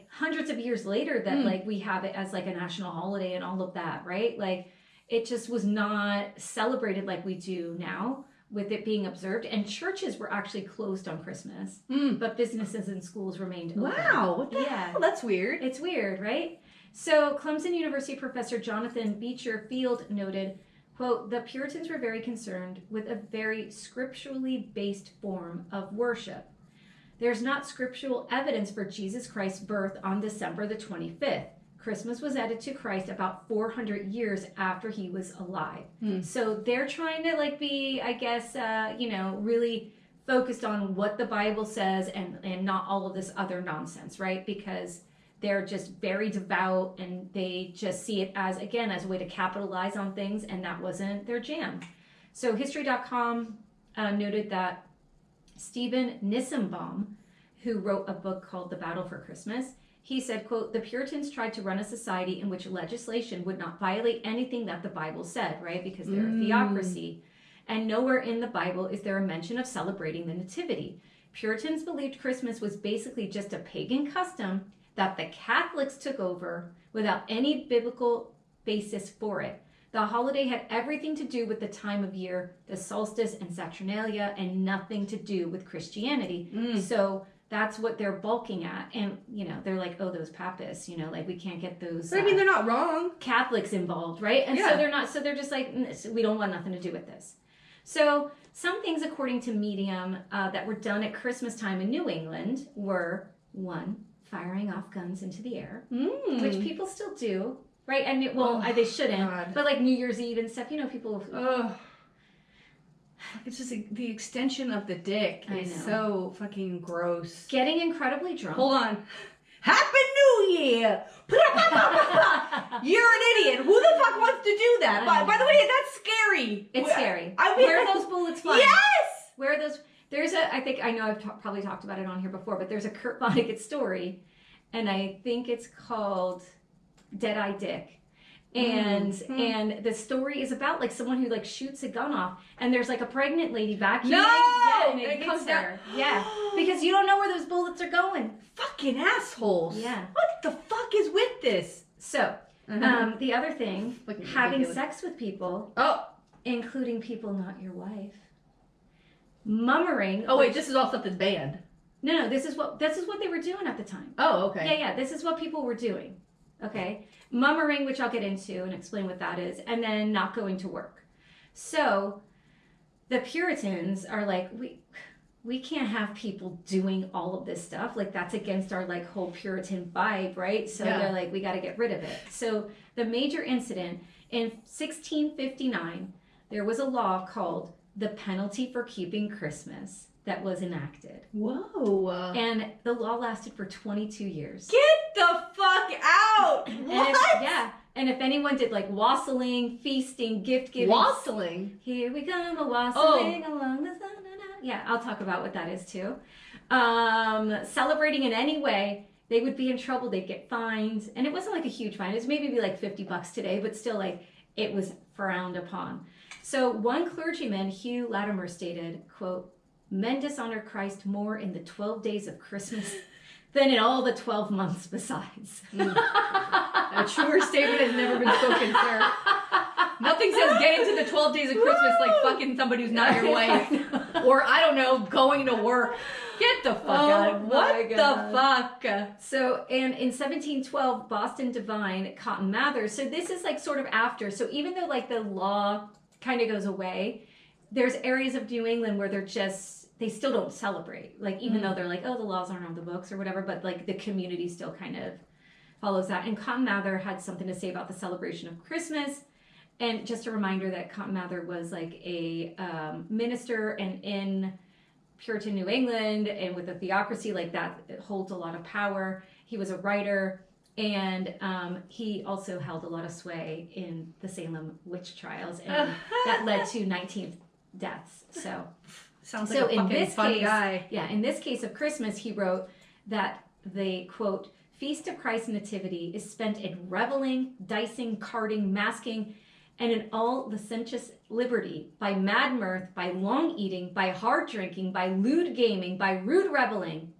hundreds of years later that like we have it as like a national holiday and all of that, right? Like it just was not celebrated like we do now, with it being observed, and churches were actually closed on Christmas, but businesses and schools remained open. Wow, what the hell? That's weird. It's weird, right? So Clemson University professor Jonathan Beecher Field noted, quote, the Puritans were very concerned with a very scripturally based form of worship. There's not scriptural evidence for Jesus Christ's birth on December the 25th. Christmas was added to Christ about 400 years after he was alive. So they're trying to like be, I guess, really focused on what the Bible says and not all of this other nonsense, right? Because they're just very devout and they just see it as, again, as a way to capitalize on things, and that wasn't their jam. So History.com noted that Stephen Newsom, who wrote a book called The Battle for Christmas, he said, quote, the Puritans tried to run a society in which legislation would not violate anything that the Bible said, right? Because they're a theocracy. And nowhere in the Bible is there a mention of celebrating the Nativity. Puritans believed Christmas was basically just a pagan custom that the Catholics took over without any biblical basis for it. The holiday had everything to do with the time of year, the solstice and Saturnalia, and nothing to do with Christianity. So that's what they're bulking at. And, they're like, oh, those papists, like we can't get those. But I mean, they're not wrong. Catholics involved, right? And so they're just like, we don't want nothing to do with this. So some things, according to Medium, that were done at Christmas time in New England were, 1, firing off guns into the air, which people still do. Right, and they shouldn't. God. But like New Year's Eve and stuff, people. It's just the extension of the dick is so fucking gross. Getting incredibly drunk. Hold on. Happy New Year! You're an idiot. Who the fuck wants to do that? By the way, that's scary. It's scary. Where are those bullets flying? Yes. Where are those? I know I've probably talked about it on here before, but there's a Kurt Vonnegut story, and I think it's called Dead-Eye Dick. And the story is about like someone who like shoots a gun off, and there's like a pregnant lady vacuuming. And it comes down. Yeah, because you don't know where those bullets are going. Fucking assholes. Yeah. What the fuck is with this? So, the other thing, having sex with people, including people not your wife, mummering. Oh wait, this is all stuff that's banned. No, this is what they were doing at the time. Oh, okay. Yeah, this is what people were doing. Okay, mummering, which I'll get into and explain what that is, and then not going to work. So the Puritans are like, we can't have people doing all of this stuff. Like that's against our like whole Puritan vibe, right? So they're like, we got to get rid of it. So the major incident in 1659, there was a law called the penalty for keeping Christmas that was enacted. Whoa. And the law lasted for 22 years. Get the fuck out! What? And if anyone did like wassailing, feasting, gift giving. Wassailing? Here we come, a wassailing along the sun. Yeah, I'll talk about what that is too. Celebrating in any way, they would be in trouble. They'd get fined. And it wasn't like a huge fine. It was maybe be like $50 today, but still like it was frowned upon. So one clergyman, Hugh Latimer, stated, quote, "Men dishonor Christ more in the 12 days of Christmas than in all the 12 months besides." A truer statement has never been spoken, sir. Nothing says get into the 12 days of Christmas like fucking somebody who's not your wife. Or, I don't know, going to work. Get the fuck out. What the fuck? So, and in 1712, Boston divine Cotton Mather. So this is like sort of after. So even though like the law kind of goes away, there's areas of New England where they still don't celebrate. Like, even though they're like, oh, the laws aren't on the books or whatever, but like the community still kind of follows that. And Cotton Mather had something to say about the celebration of Christmas. And just a reminder that Cotton Mather was like a minister, and in Puritan New England and with a theocracy like that, it holds a lot of power. He was a writer, and he also held a lot of sway in the Salem witch trials, and that led to 19 deaths. So sounds like a fucking fun guy. Yeah, in this case of Christmas, he wrote that the, quote, "Feast of Christ's Nativity is spent in reveling, dicing, carding, masking, and in all licentious liberty, by mad mirth, by long eating, by hard drinking, by lewd gaming, by rude reveling."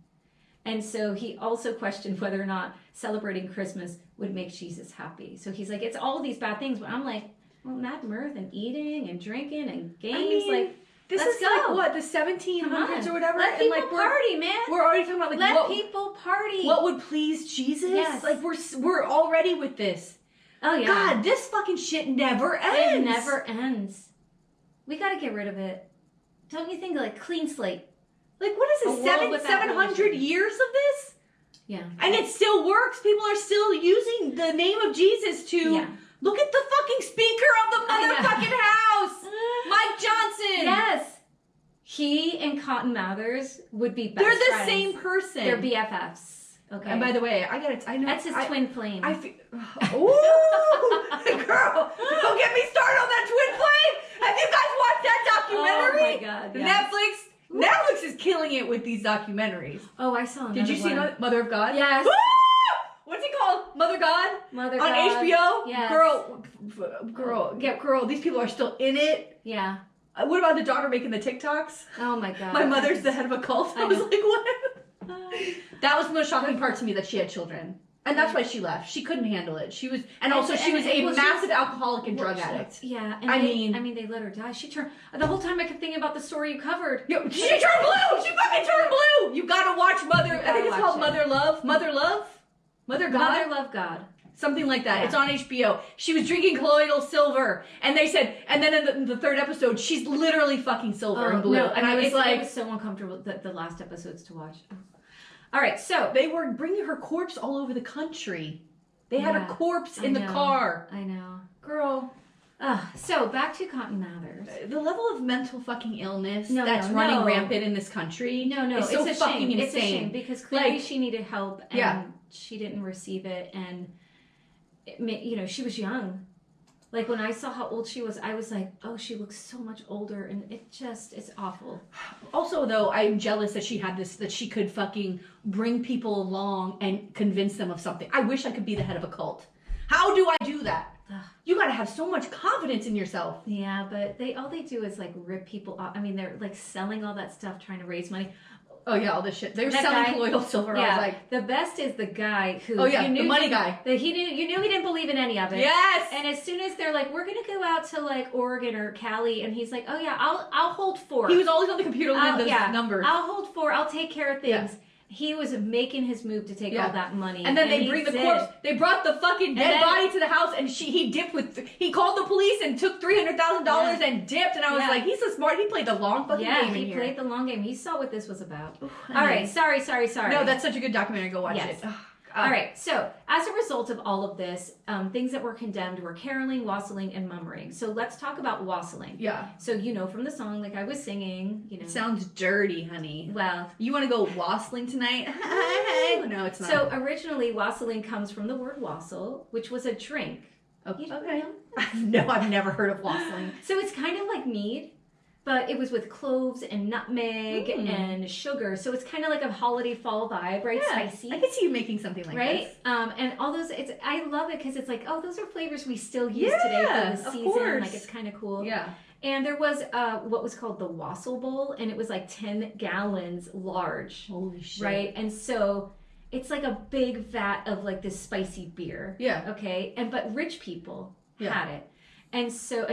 And so he also questioned whether or not celebrating Christmas would make Jesus happy. So he's like, it's all these bad things, but I'm like, well, mad mirth and eating and drinking and games, this let's is go. Like what, the 1700s or whatever? Let people like party, man. We're already talking about like let people party. What would please Jesus? Yes. Like we're already with this. Oh yeah. God, this fucking shit never ends. It never ends. We got to get rid of it. Don't you think? Like clean slate. Like what is it? 700 years of this? Yeah. And it still works. People are still using the name of Jesus to look at the fucking speaker of the motherfucking house, Mike Johnson. Yes. He and Cotton Mathers would be best friends. They're the same person. They're BFFs. Okay. And by the way, I know that's his twin flame. Ooh, girl, don't get me started on that twin flame. Have you guys watched that documentary? Oh my God, yes. Netflix is killing it with these documentaries. Oh, I saw. Did you see Mother of God? Yes. What's it called? Mother God? Mother on God. HBO? Yes. Girl, these people are still in it. Yeah. What about the daughter making the TikToks? Oh my God. My mother's the head of a cult. I was like, what? That was the most shocking part to me, that she had children. And that's why she left. She couldn't handle it. She was a massive alcoholic and drug addict. Yeah. And I mean, they let her die. She turned, the whole time I kept thinking about the story you covered. She turned blue! She fucking turned blue! You gotta watch Mother, I think it's called Mother Love? Mother Love? Mother God? Mother Love God. Something like that. Yeah. It's on HBO. She was drinking colloidal silver. And they said, and then in the third episode, she's literally fucking silver and blue. No, and I was like... It was so uncomfortable, the last episodes to watch. All right, so... They were bringing her corpse all over the country. They had a corpse in the car. I know. Girl. So, back to Cotton Mather's. The level of mental fucking illness that's running rampant in this country is so fucking insane. It's a shame because clearly she needed help and she didn't receive it, and she was young. Like, when I saw how old she was, I was like, oh, she looks so much older, and it's awful. Also, though, I'm jealous that she had this, that she could fucking bring people along and convince them of something. I wish I could be the head of a cult. How do I do that? You gotta have so much confidence in yourself. Yeah, but all they do is, like, rip people off. I mean, they're, like, selling all that stuff, trying to raise money. Oh, yeah, all this shit. They were selling colloidal silver. Yeah, I was like... The best is the guy who... Oh, yeah, the money guy. You knew he didn't believe in any of it. Yes! And as soon as they're like, we're going to go out to, like, Oregon or Cali, and he's like, oh, yeah, I'll hold 4. He was always on the computer looking at those numbers. I'll hold 4. I'll take care of things. Yeah. He was making his move to take all that money. And then they bring the corpse. They brought the fucking dead body to the house, and he dipped with... He called the police and took $300,000 and dipped, and I was like, he's so smart. He played the long fucking game in here. Yeah, he played the long game. He saw what this was about. All right, sorry. No, that's such a good documentary. Go watch it. All right, so as a result of all of this, things that were condemned were caroling, wassailing, and mummering. So let's talk about wassailing. Yeah. So from the song, like I was singing, It sounds dirty, honey. Well. You want to go wassailing tonight? No, it's not. So originally, wassailing comes from the word wassail, which was a drink. Okay. No, I've never heard of wassailing. So it's kind of like mead. But it was with cloves and nutmeg and sugar. So it's kind of like a holiday fall vibe, right? Yeah, spicy. I could see you making something like this. Right? And all those, I love it because it's like, oh, those are flavors we still use today for the season. Course. Like, it's kind of cool. Yeah. And there was what was called the wassail bowl, and it was like 10 gallons large. Holy shit. Right? And so it's like a big vat of like this spicy beer. Yeah. Okay? But rich people had it. And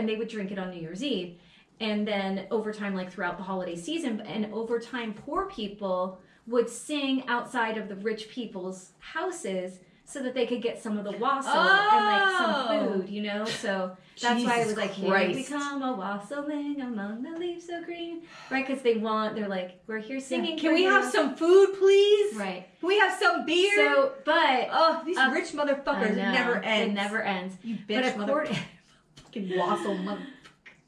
they would drink it on New Year's Eve. And then over time, like throughout the holiday season, and over time, poor people would sing outside of the rich people's houses so that they could get some of the wassail and like some food, So that's why it was like, here we come a wassailing among the leaves so green, right? Because they're like, we're here singing. Can we have some food, please? Right. Can we have some beer? So, but these rich motherfuckers, it never ends. It never ends. You bitch motherfucker. Fucking wassail mother.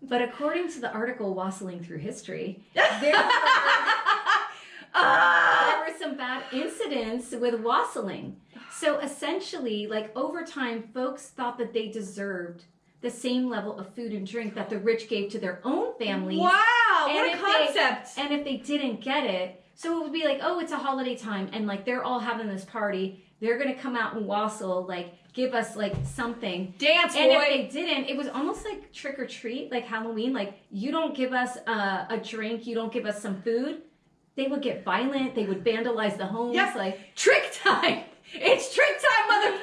But according to the article Wassailing Through History, there were some bad incidents with wassailing. So essentially, like over time, folks thought that they deserved the same level of food and drink that the rich gave to their own families. Wow, what a concept. And if they didn't get it, so it would be like, oh, it's a holiday time, and like they're all having this party. They're going to come out and wassail, like, give us, like, something. Dance, and boy! And if they didn't, it was almost like trick or treat, like Halloween. Like, you don't give us a drink, you don't give us some food. They would get violent. They would vandalize the homes. Yes, like trick time! It's trick time, motherfucker!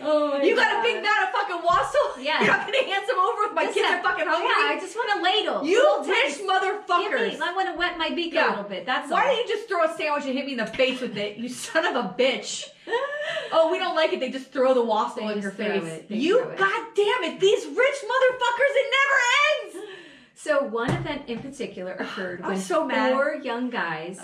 Oh my You got a big vat of fucking wassail? Yeah. You're not going to hand some over if my kids are fucking hungry? Yeah, I just want a ladle. You rich motherfuckers! I want to wet my beak a little bit. That's Why all. don't you just throw a sandwich and hit me in the face with it, you son of a bitch? Oh, we don't like it. They just throw the wassail in your face. You, goddamn it, these rich motherfuckers, it never ends! So one event in particular occurred when 4 young guys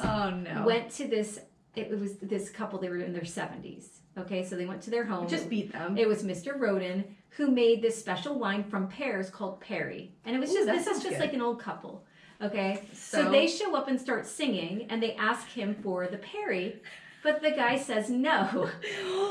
went to this, it was this couple, they were in their 70s. Okay, so they went to their home. Just beat them. It was Mr. Roden who made this special wine from pears called Perry. And it was this is just like an old couple. Okay, so they show up and start singing, and they ask him for the Perry, but the guy says no,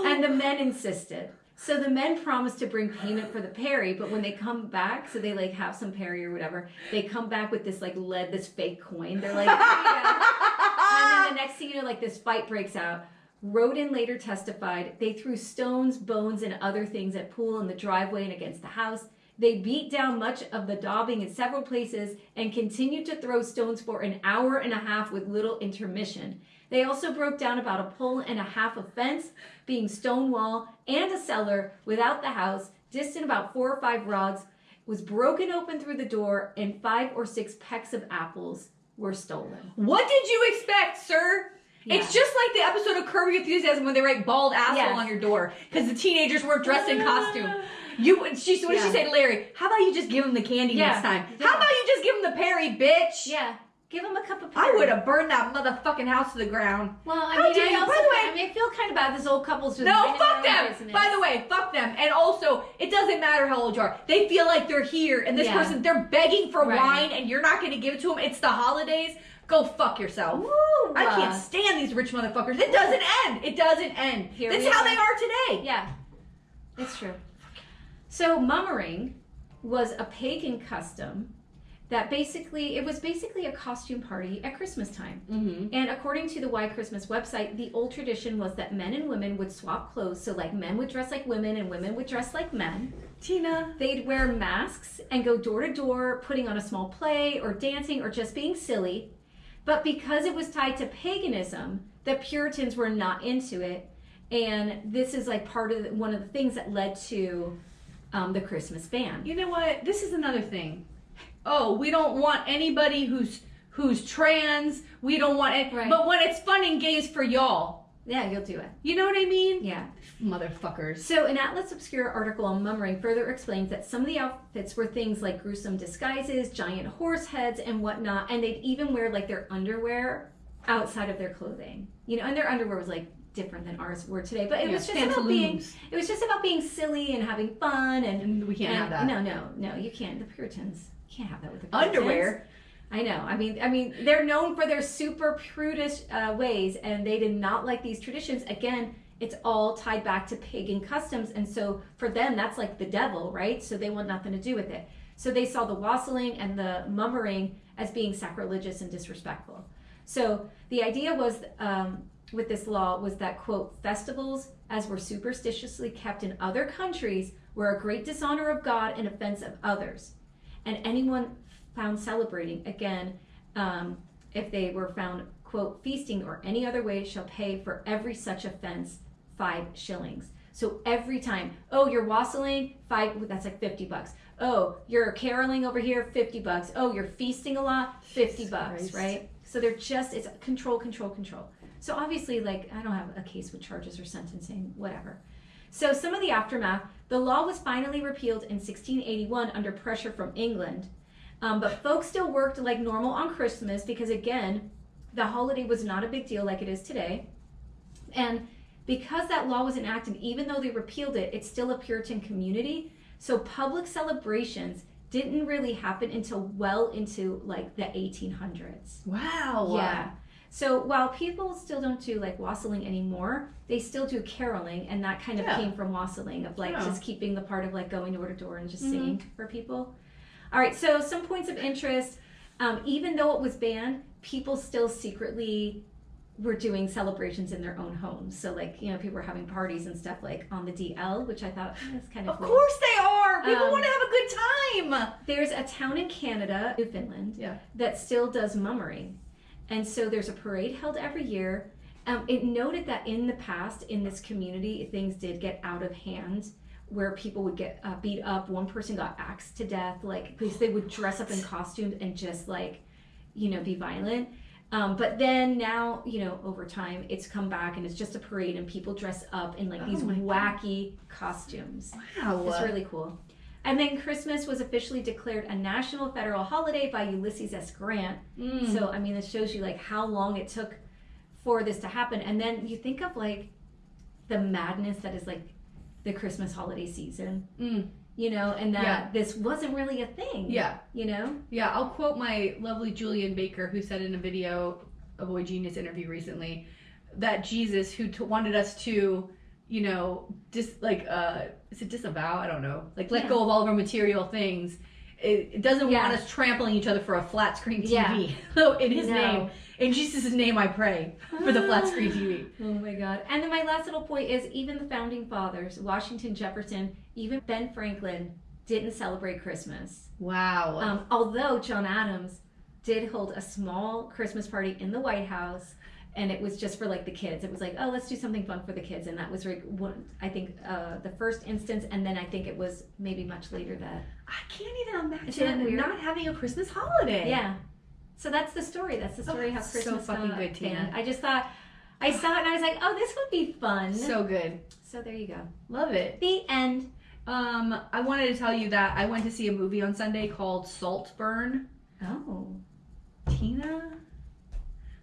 and the men insisted. So the men promised to bring payment for the Perry, but when they come back, so they like have some Perry or whatever, they come back with this like this fake coin. They're like, and then the next thing you know, like this fight breaks out. Roden later testified they threw stones, bones, and other things at Poole in the driveway and against the house. They beat down much of the daubing in several places and continued to throw stones for an hour and a half with little intermission. They also broke down about a pole and a half of fence, being stone wall, and a cellar without the house, distant about 4 or 5 rods, was broken open through the door, and 5 or 6 pecks of apples were stolen. What did you expect, sir? Yeah. It's just like the episode of Curb Your Enthusiasm when they write bald asshole on your door because the teenagers weren't dressed in costume. What did she say to Larry? How about you just give him the candy next time? Yeah. How about you just give him the Perry, bitch? Yeah. Give him a cup of Perry. I would have burned that motherfucking house to the ground. Well, I feel kind of bad. This old couple's just fuck them. Business. By the way, fuck them. And also, it doesn't matter how old you are. They feel like they're here, and this person, they're begging for wine, and you're not going to give it to them. It's the holidays. Go fuck yourself. Woo. I can't stand these rich motherfuckers. It doesn't end. It doesn't end. That's how they are today. Yeah, it's true. So mummering was a pagan custom that it was basically a costume party at Christmas time. Mm-hmm. And according to the Why Christmas website, the old tradition was that men and women would swap clothes. So like men would dress like women and women would dress like men. Tina. They'd wear masks and go door to door, putting on a small play or dancing or just being silly. But because it was tied to paganism, the Puritans were not into it. And this is like one of the things that led to the Xmas ban. You know what? This is another thing. Oh, we don't want anybody who's trans. We don't want it. Right. But when it's fun and games for y'all. Yeah, you'll do it. You know what I mean? Yeah. Motherfuckers. So an Atlas Obscura article on mummering further explains that some of the outfits were things like gruesome disguises, giant horse heads, and whatnot. And they'd even wear like their underwear outside of their clothing. You know, and their underwear was like different than ours were today. But it was just about being silly and having fun. And we can't have that. No, you can't. The Puritans can't have that with the Puritans. Underwear. I know. I mean, they're known for their super prudish ways, and they did not like these traditions. Again, it's all tied back to pagan customs, and so for them, that's like the devil, right? So they want nothing to do with it. So they saw the wassailing and the mummering as being sacrilegious and disrespectful. So the idea was, with this law, was that, quote, festivals, as were superstitiously kept in other countries, were a great dishonor of God and offense of others. And anyone found celebrating, again, if they were found, quote, feasting or any other way, shall pay for every such offense 5 shillings. So every time, oh, you're wassailing, that's like $50. Oh, you're caroling over here, $50. Oh, you're feasting a lot, $50, right? So it's control. So obviously, like, I don't have a case with charges or sentencing, whatever. So some of the aftermath, the law was finally repealed in 1681 under pressure from England. But folks still worked like normal on Christmas because, again, the holiday was not a big deal like it is today. And because that law was enacted, even though they repealed it, it's still a Puritan community. So public celebrations didn't really happen until well into like the 1800s. Wow. Yeah. So while people still don't do like wassailing anymore, they still do caroling, and that kind of came from wassailing, of like just keeping the part of like going door to door and just singing for people. All right, so some points of interest. Even though it was banned, people still secretly were doing celebrations in their own homes. So like, you know, people were having parties and stuff like on the DL, which I thought was kind of cool. Of course they are. People want to have a good time. There's a town in Canada, Newfoundland, that still does mummering. And so there's a parade held every year. It noted that in the past, in this community, things did get out of hand, where people would get beat up. One person got axed to death, like, because they would dress up in costumes and just like, you know, be violent. But then now, you know, over time, it's come back and it's just a parade and people dress up in like these wacky costumes. Wow. It's really cool. And then Christmas was officially declared a national federal holiday by Ulysses S. Grant. So, I mean, it shows you like how long it took for this to happen. And then you think of like the madness that is like the Christmas holiday season, you know, and that this wasn't really a thing. Yeah. You know? Yeah, I'll quote my lovely Julian Baker, who said in a video, a Boy Genius interview recently, that Jesus, who wanted us to, you know, is it disavow? I don't know. Like, let go of all of our material things. It doesn't want us trampling each other for a flat screen TV. In his name. In Jesus' name, I pray for the flat screen TV. Oh my God. And then my last little point is even the founding fathers, Washington, Jefferson, even Ben Franklin, didn't celebrate Christmas. Wow. Although John Adams did hold a small Christmas party in the White House. and it was just for like the kids. It was like, oh, let's do something fun for the kids, and that was like one, I think the first instance, and then I think it was maybe much later that I can't even Isn't that imagine weird? not having a Christmas holiday. yeah. So that's the story. That's the story how so Christmas fucking got good, Tina. banned. I just thought I saw it and I was like, oh, this would be fun. So good. So there you go. Love it. The end. I wanted to tell you that I went to see a movie on Sunday called Saltburn. Oh. Tina?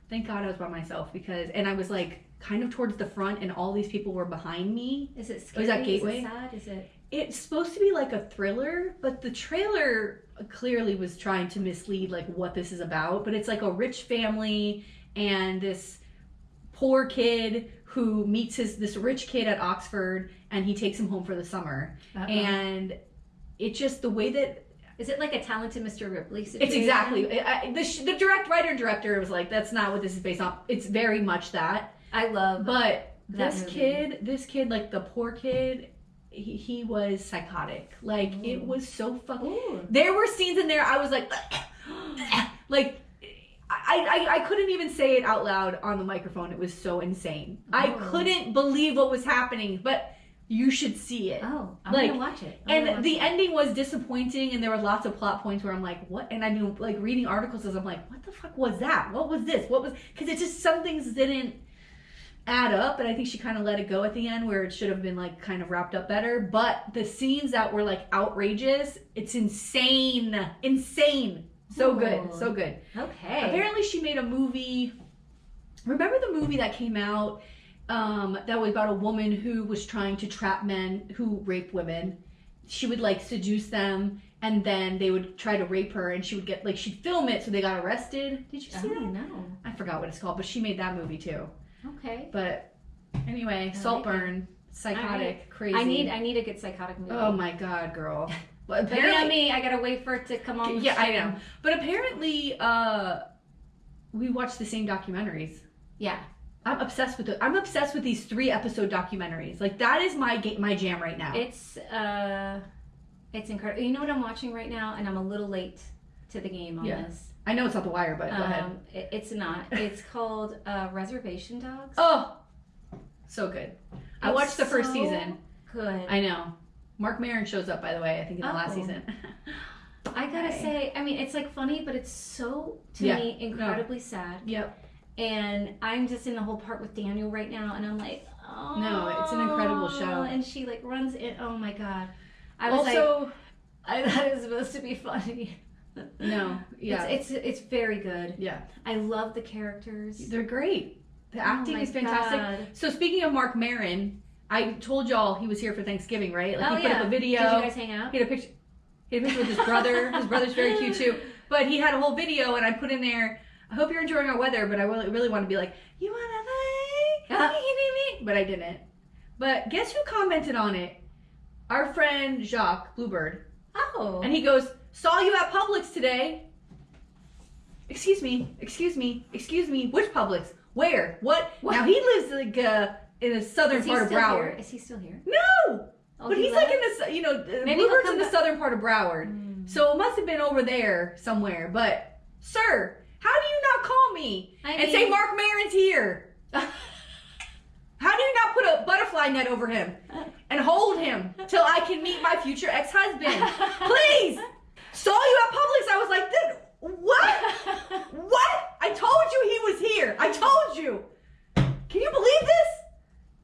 Thank God I was by myself and I was like kind of towards the front and all these people were behind me. Is it scary? Was that Gateway? Is it sad? Is it? It's supposed to be like a thriller, but the trailer clearly was trying to mislead like what this is about. But it's like a rich family and this poor kid who meets this rich kid at Oxford and he takes him home for the summer. Uh-oh. And it's just the way that Is it like a Talented Mr. Ripley situation? it's exactly the writer-director was like, that's not what this is based on. It's very much that. I love But that this movie. kid, like the poor kid, he was psychotic. Like it was so fucking. Ooh. There were scenes in there I was like, like I couldn't even say it out loud on the microphone. It was so insane. I couldn't believe what was happening. But you should see it. Oh, I'm like, gonna watch it. And the ending was disappointing, and there were lots of plot points where I'm like, what? And I mean, like reading articles as I'm like, what the fuck was that? What was this? What was? Because it just some things didn't add up, and I think she kind of let it go at the end where it should have been like kind of wrapped up better. But the scenes that were like outrageous, it's insane. So good, so good. Okay. Apparently she made a movie. Remember the movie that came out that was about a woman who was trying to trap men who rape women. She would like seduce them and then they would try to rape her and she would get like, she'd film it so they got arrested. Did you see that? No. I forgot what it's called, but she made that movie too. Okay. But anyway, Saltburn, psychotic, crazy. I need a good psychotic movie. Oh my God, girl. Well, But you know me, I gotta wait for it to come on. Yeah, I know. But apparently, we watched the same documentaries. Yeah. I'm obsessed with I'm obsessed with these 3-episode documentaries. Like that is my jam right now. It's incredible. You know what I'm watching right now, and I'm a little late to the game on this. I know it's not The Wire, but go ahead. It's not. It's called Reservation Dogs. Oh, so good. I watched the first season. Good. I know. Mark Maron shows up, by the way, I think in the last season. I gotta say, I mean, it's like funny, but it's so, to me, incredibly sad. Yep. And I'm just in the whole part with Daniel right now, and I'm like, oh. No, it's an incredible show. And she like runs in. Oh my God. I was also, like, I thought it was supposed to be funny. No, yeah. It's very good. Yeah. I love the characters. They're great. The acting is fantastic. God. So speaking of Mark Maron, I told y'all he was here for Thanksgiving, right? Like he put up a video. Did you guys hang out? He had a picture with his brother. His brother's very cute too. But he had a whole video, and I put in there, I hope you're enjoying our weather, but I really want to be like, you wanna like? But I didn't. But guess who commented on it? Our friend Jacques Bluebird. Oh. And he goes, saw you at Publix today. Excuse me, which Publix? Where? What? Now he lives like in the southern part of Broward. Here? Is he still here? No! Oh, but he's left? like in the, Maybe Bluebird's in the southern part of Broward. So it must have been over there somewhere. But, sir, how do you not call me and say Mark Maron's here? How do you not put a butterfly net over him and hold him till I can meet my future ex-husband? Please! Saw you at Publix. I was like, what? What? I told you he was here. I told you. Can you believe this?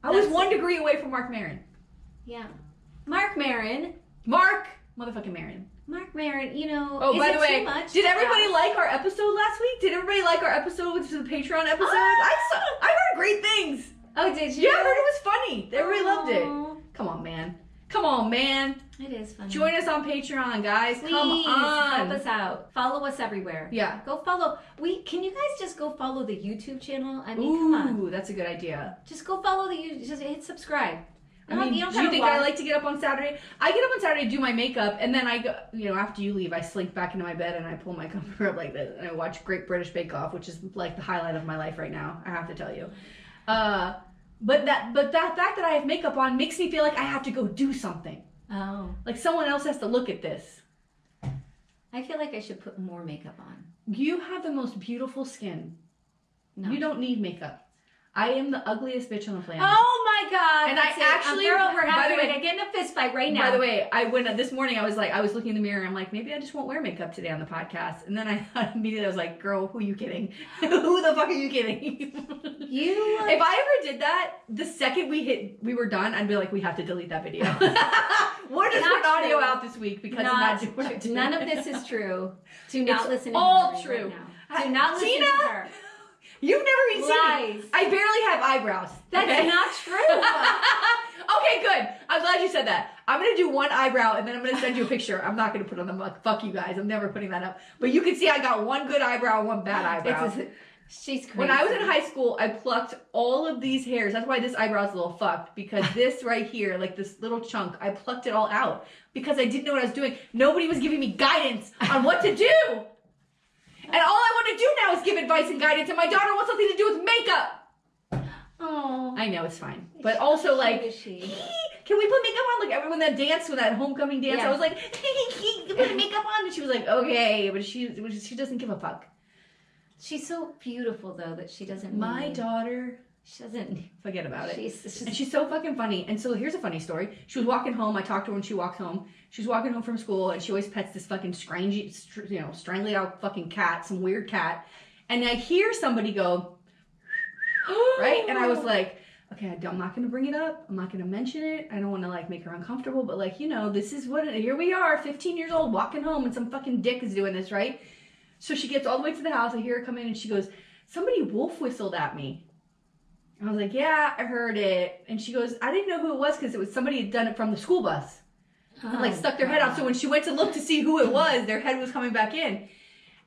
I was 1 degree away from Mark Maron. Yeah. Mark Maron. Mark motherfucking Maron. Mark Maron, you know. Oh, by the way, too much did everybody like our episode last week? Did everybody like our episode with the Patreon episode? I heard great things. Oh, did you? Yeah, I heard it was funny. Everybody loved it. Come on, man. Come on, man. It is funny. Join us on Patreon, guys. Please, come on. help us out. Follow us everywhere. Yeah. Go follow. Can you guys just go follow the YouTube channel? I mean, come on. Ooh, that's a good idea. Just go follow the YouTube. Just hit subscribe. I mean, do you think I like to get up on Saturday? I get up on Saturday, do my makeup, and then I go, after you leave, I slink back into my bed and I pull my comforter up like this, and I watch Great British Bake Off, which is like the highlight of my life right now, I have to tell you. But that fact that I have makeup on makes me feel like I have to go do something. Oh. Like someone else has to look at this. I feel like I should put more makeup on. You have the most beautiful skin. No. You don't need makeup. I am the ugliest bitch on the planet. Oh my God. And that's I it. actually, we're by the way, gonna get in a fist fight right now. By the way, this morning I was looking in the mirror and I'm like, maybe I just won't wear makeup today on the podcast. And then I thought immediately, I was like, girl, who are you kidding? Who the fuck are you kidding? If I ever did that, the second we were done, I'd be like, we have to delete that video. We're just putting audio out this week because I'm not doing what I did. None of this is true. Do not listen to all her true. right now. Do not listen Tina, to her. You've never even Lies. seen me. I barely have eyebrows. That's okay? not true. Okay, good. I'm glad you said that. I'm going to do one eyebrow and then I'm going to send you a picture. I'm not going to put on the muck. Fuck you guys. I'm never putting that up. But you can see I got one good eyebrow and one bad eyebrow. She's crazy. When I was in high school, I plucked all of these hairs. That's why this eyebrow's a little fucked. Because this right here, like this little chunk, I plucked it all out. Because I didn't know what I was doing. Nobody was giving me guidance on what to do. And all I want to do now is give advice and guidance. And my daughter wants something to do with makeup. Oh. I know, it's fine. But also, like, can we put makeup on? Like, everyone that danced with that homecoming dance, I was like, put makeup on. And she was like, okay. But she doesn't give a fuck. She's so beautiful, though, that she doesn't My daughter, she doesn't forget about it. She's And she's so fucking funny. And so here's a funny story. She was walking home. I talked to her when she walked home. She was walking home from school, and she always pets this fucking strangly out fucking cat, some weird cat. And I hear somebody go, right? And I was like, okay, I'm not going to bring it up. I'm not going to mention it. I don't want to, like, make her uncomfortable. But, like, this is here we are, 15 years old, walking home, and some fucking dick is doing this, right? So she gets all the way to the house. I hear her come in, and she goes, somebody wolf whistled at me. I was like, yeah, I heard it. And she goes, I didn't know who it was because it was somebody had done it from the school bus. And, like, stuck their head out. So when she went to look to see who it was, their head was coming back in.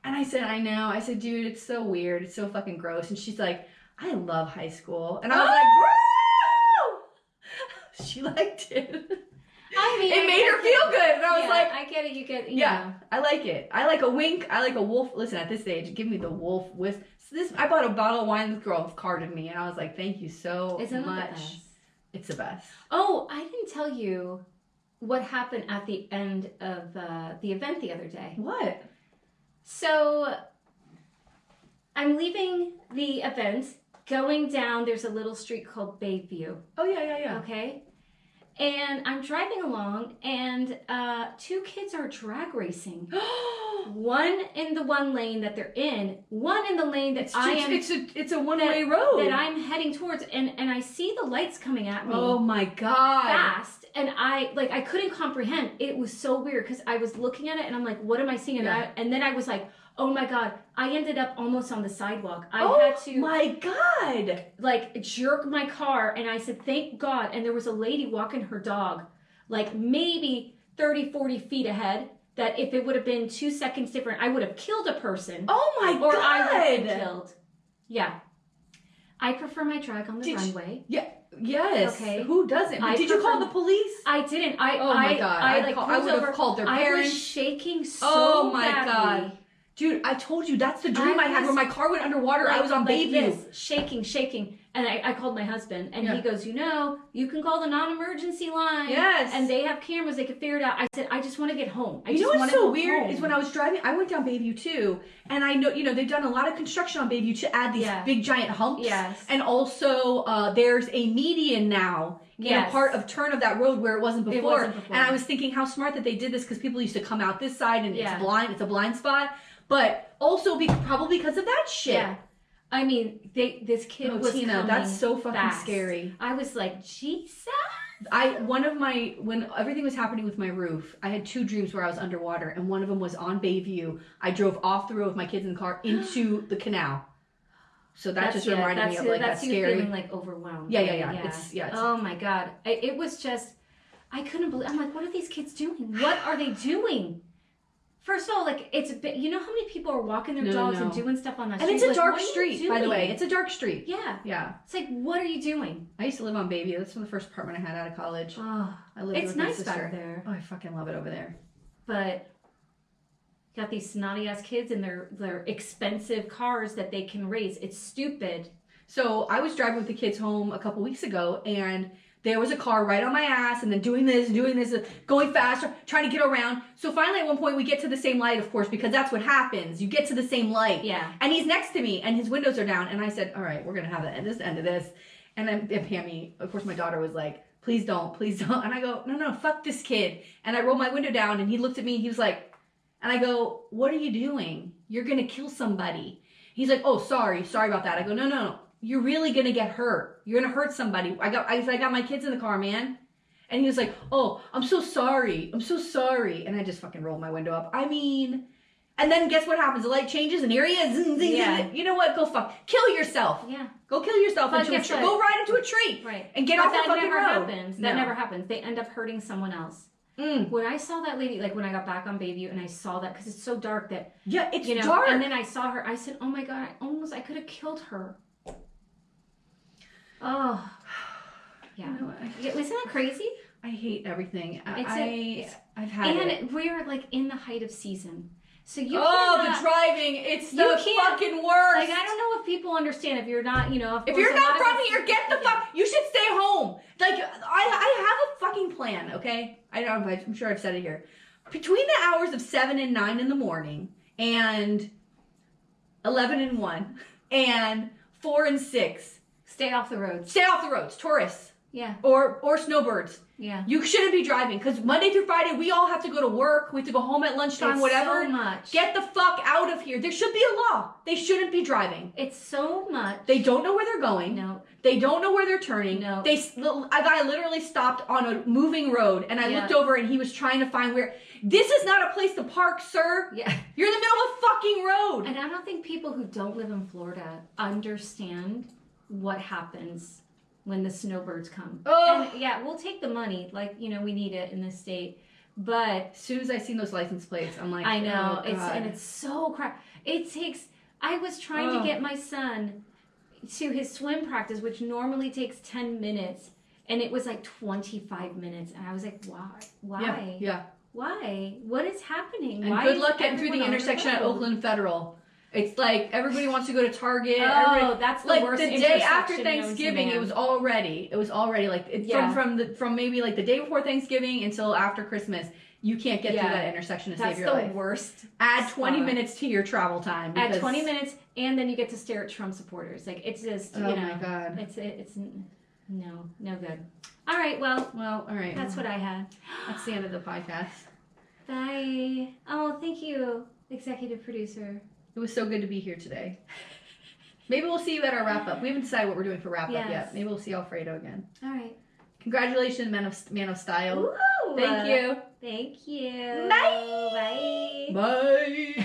And I said, I know. I said, dude, it's so weird. It's so fucking gross. And she's like, I love high school. And I was like, woo! She liked it. I mean, it made her feel good. And I was like, I get it. You get, you yeah, know. I like it. I like a wink. I like a wolf. Listen, at this age, give me the wolf with I bought a bottle of wine. This girl carded me. And I was like, thank you so Isn't much. It the best? It's the best. Oh, I didn't tell you what happened at the end of the event the other day. What? So I'm leaving the event, going down. There's a little street called Byeee. Oh, yeah. Okay. And I'm driving along, and two kids are drag racing. One in the one lane that they're in, one in the lane that It's a one-way road that I'm heading towards, and I see the lights coming at me. Oh my god! Fast, and I couldn't comprehend. It was so weird because I was looking at it, and I'm like, what am I seeing? And then I was like, oh my god! I ended up almost on the sidewalk. I had to. My god! Like jerk my car, and I said, thank God. And there was a lady walking her dog, like maybe 30, 40 feet ahead. That if it would have been 2 seconds different, I would have killed a person. Oh my god! Or I would have been killed. Yeah. I prefer my drag on the runway. Yes. Okay. Who doesn't? Did you call the police? I didn't. Oh my god! I would have called their parents. I was shaking so Oh my badly. god! Dude, I told you that's the dream I had where my car went underwater. I was on Byeee. Shaking. And I called my husband, and he goes, you can call the non-emergency line. Yes. And they have cameras. They can figure it out. I said, I just want to get home. You know what's so weird is when I was driving, I went down Byeee too, and I know, they've done a lot of construction on Byeee to add these big giant humps. Yes. And also, there's a median now. Part of turn of that road where it wasn't before. And I was thinking how smart that they did this because people used to come out this side and it's a blind spot. But also probably because of that shit. Yeah. I mean, this kid was Tina, that's so fucking scary. I was like, Jesus. When everything was happening with my roof, I had 2 dreams where I was underwater, and one of them was on Byeee. I drove off the road with my kids in the car into the canal. So that just reminded me of like that scary. Feeling like overwhelmed. Yeah. It's oh my god, it was just, I couldn't believe. I'm like, what are these kids doing? What are they doing? First of all, like, it's a bit, you know how many people are walking their dogs and doing stuff on that street? And it's a dark street, by the way. It's a dark street. Yeah. It's like, what are you doing? I used to live on Byeee. That's the first apartment I had out of college. Oh, I lived it's with nice my sister. back there. Oh, I fucking love it over there. But got these snotty ass kids in their expensive cars that they can race. It's stupid. So I was driving with the kids home a couple weeks ago, and there was a car right on my ass, and then doing this, going faster, trying to get around. So finally, at one point, we get to the same light, of course, because that's what happens. You get to the same light. Yeah. And he's next to me, and his windows are down. And I said, all right, we're going to have the end of this. And then Pammy, of course, my daughter was like, please don't. And I go, no, fuck this kid. And I roll my window down, and he looked at me, and he was like, and I go, what are you doing? You're going to kill somebody. He's like, oh, sorry about that. I go, no. You're really going to get hurt. You're going to hurt somebody. I got my kids in the car, man. And he was like, oh, I'm so sorry. And I just fucking rolled my window up. I mean, and then guess what happens? The light changes and here he is. Yeah. You know what? Go kill yourself. Yeah. Go kill yourself into a tree. Go ride into a tree. Right. And get off the fucking road. That never happens. They end up hurting someone else. When I saw that lady, like when I got back on Byeee and I saw that, because it's so dark that... Yeah, it's dark. And then I saw her, I said, oh my God, I could have killed her. Oh, yeah. You know, Isn't that crazy? I hate everything. I've had and we're like in the height of season. So you the driving, it's the fucking worst. Like, I don't know if people understand, if you're not, if you're not from here, get the fuck, you should stay home. Like, I have a fucking plan, okay? I'm sure I've said it here. Between the hours of 7 and 9 in the morning and 11 and 1 and 4 and 6, stay off the roads. Stay off the roads, tourists. Yeah. Or snowbirds. Yeah. You shouldn't be driving, because Monday through Friday, we all have to go to work. We have to go home at lunchtime, It's whatever. so much. Get the fuck out of here. There should be a law. They shouldn't be driving. It's so much. They don't know where they're going. No. They don't know where they're turning. No. A guy literally stopped on a moving road, and I looked over, and he was trying to find where... This is not a place to park, sir. Yeah. You're in the middle of a fucking road. And I don't think people who don't live in Florida understand what happens when the snowbirds come. Oh. And yeah, we'll take the money. Like, we need it in this state. But as soon as I seen those license plates, I'm like, I know. Oh, God. It's so crap. I was trying to get my son to his swim practice, which normally takes 10 minutes. And it was like 25 minutes. And I was like, why? Yeah. Why? What is happening? And Why good luck getting through the intersection at Oakland Federal. It's like everybody wants to go to Target. That's the worst. The day after Thanksgiving, it was already like from maybe like the day before Thanksgiving until after Christmas. You can't get through that intersection to save your life. That's the worst. Add 20 minutes to your travel time. Add 20 minutes, and then you get to stare at Trump supporters. Like, it's just, oh my God. It's no good. All right, well, all right. That's what I had. That's the end of the podcast. Bye. Oh, thank you, executive producer. It was so good to be here today. Maybe we'll see you at our wrap-up. We haven't decided what we're doing for wrap-up yet. Maybe we'll see Alfredo again. All right. Congratulations, man of style. Ooh, Thank you. Thank you. Bye. Bye. Bye.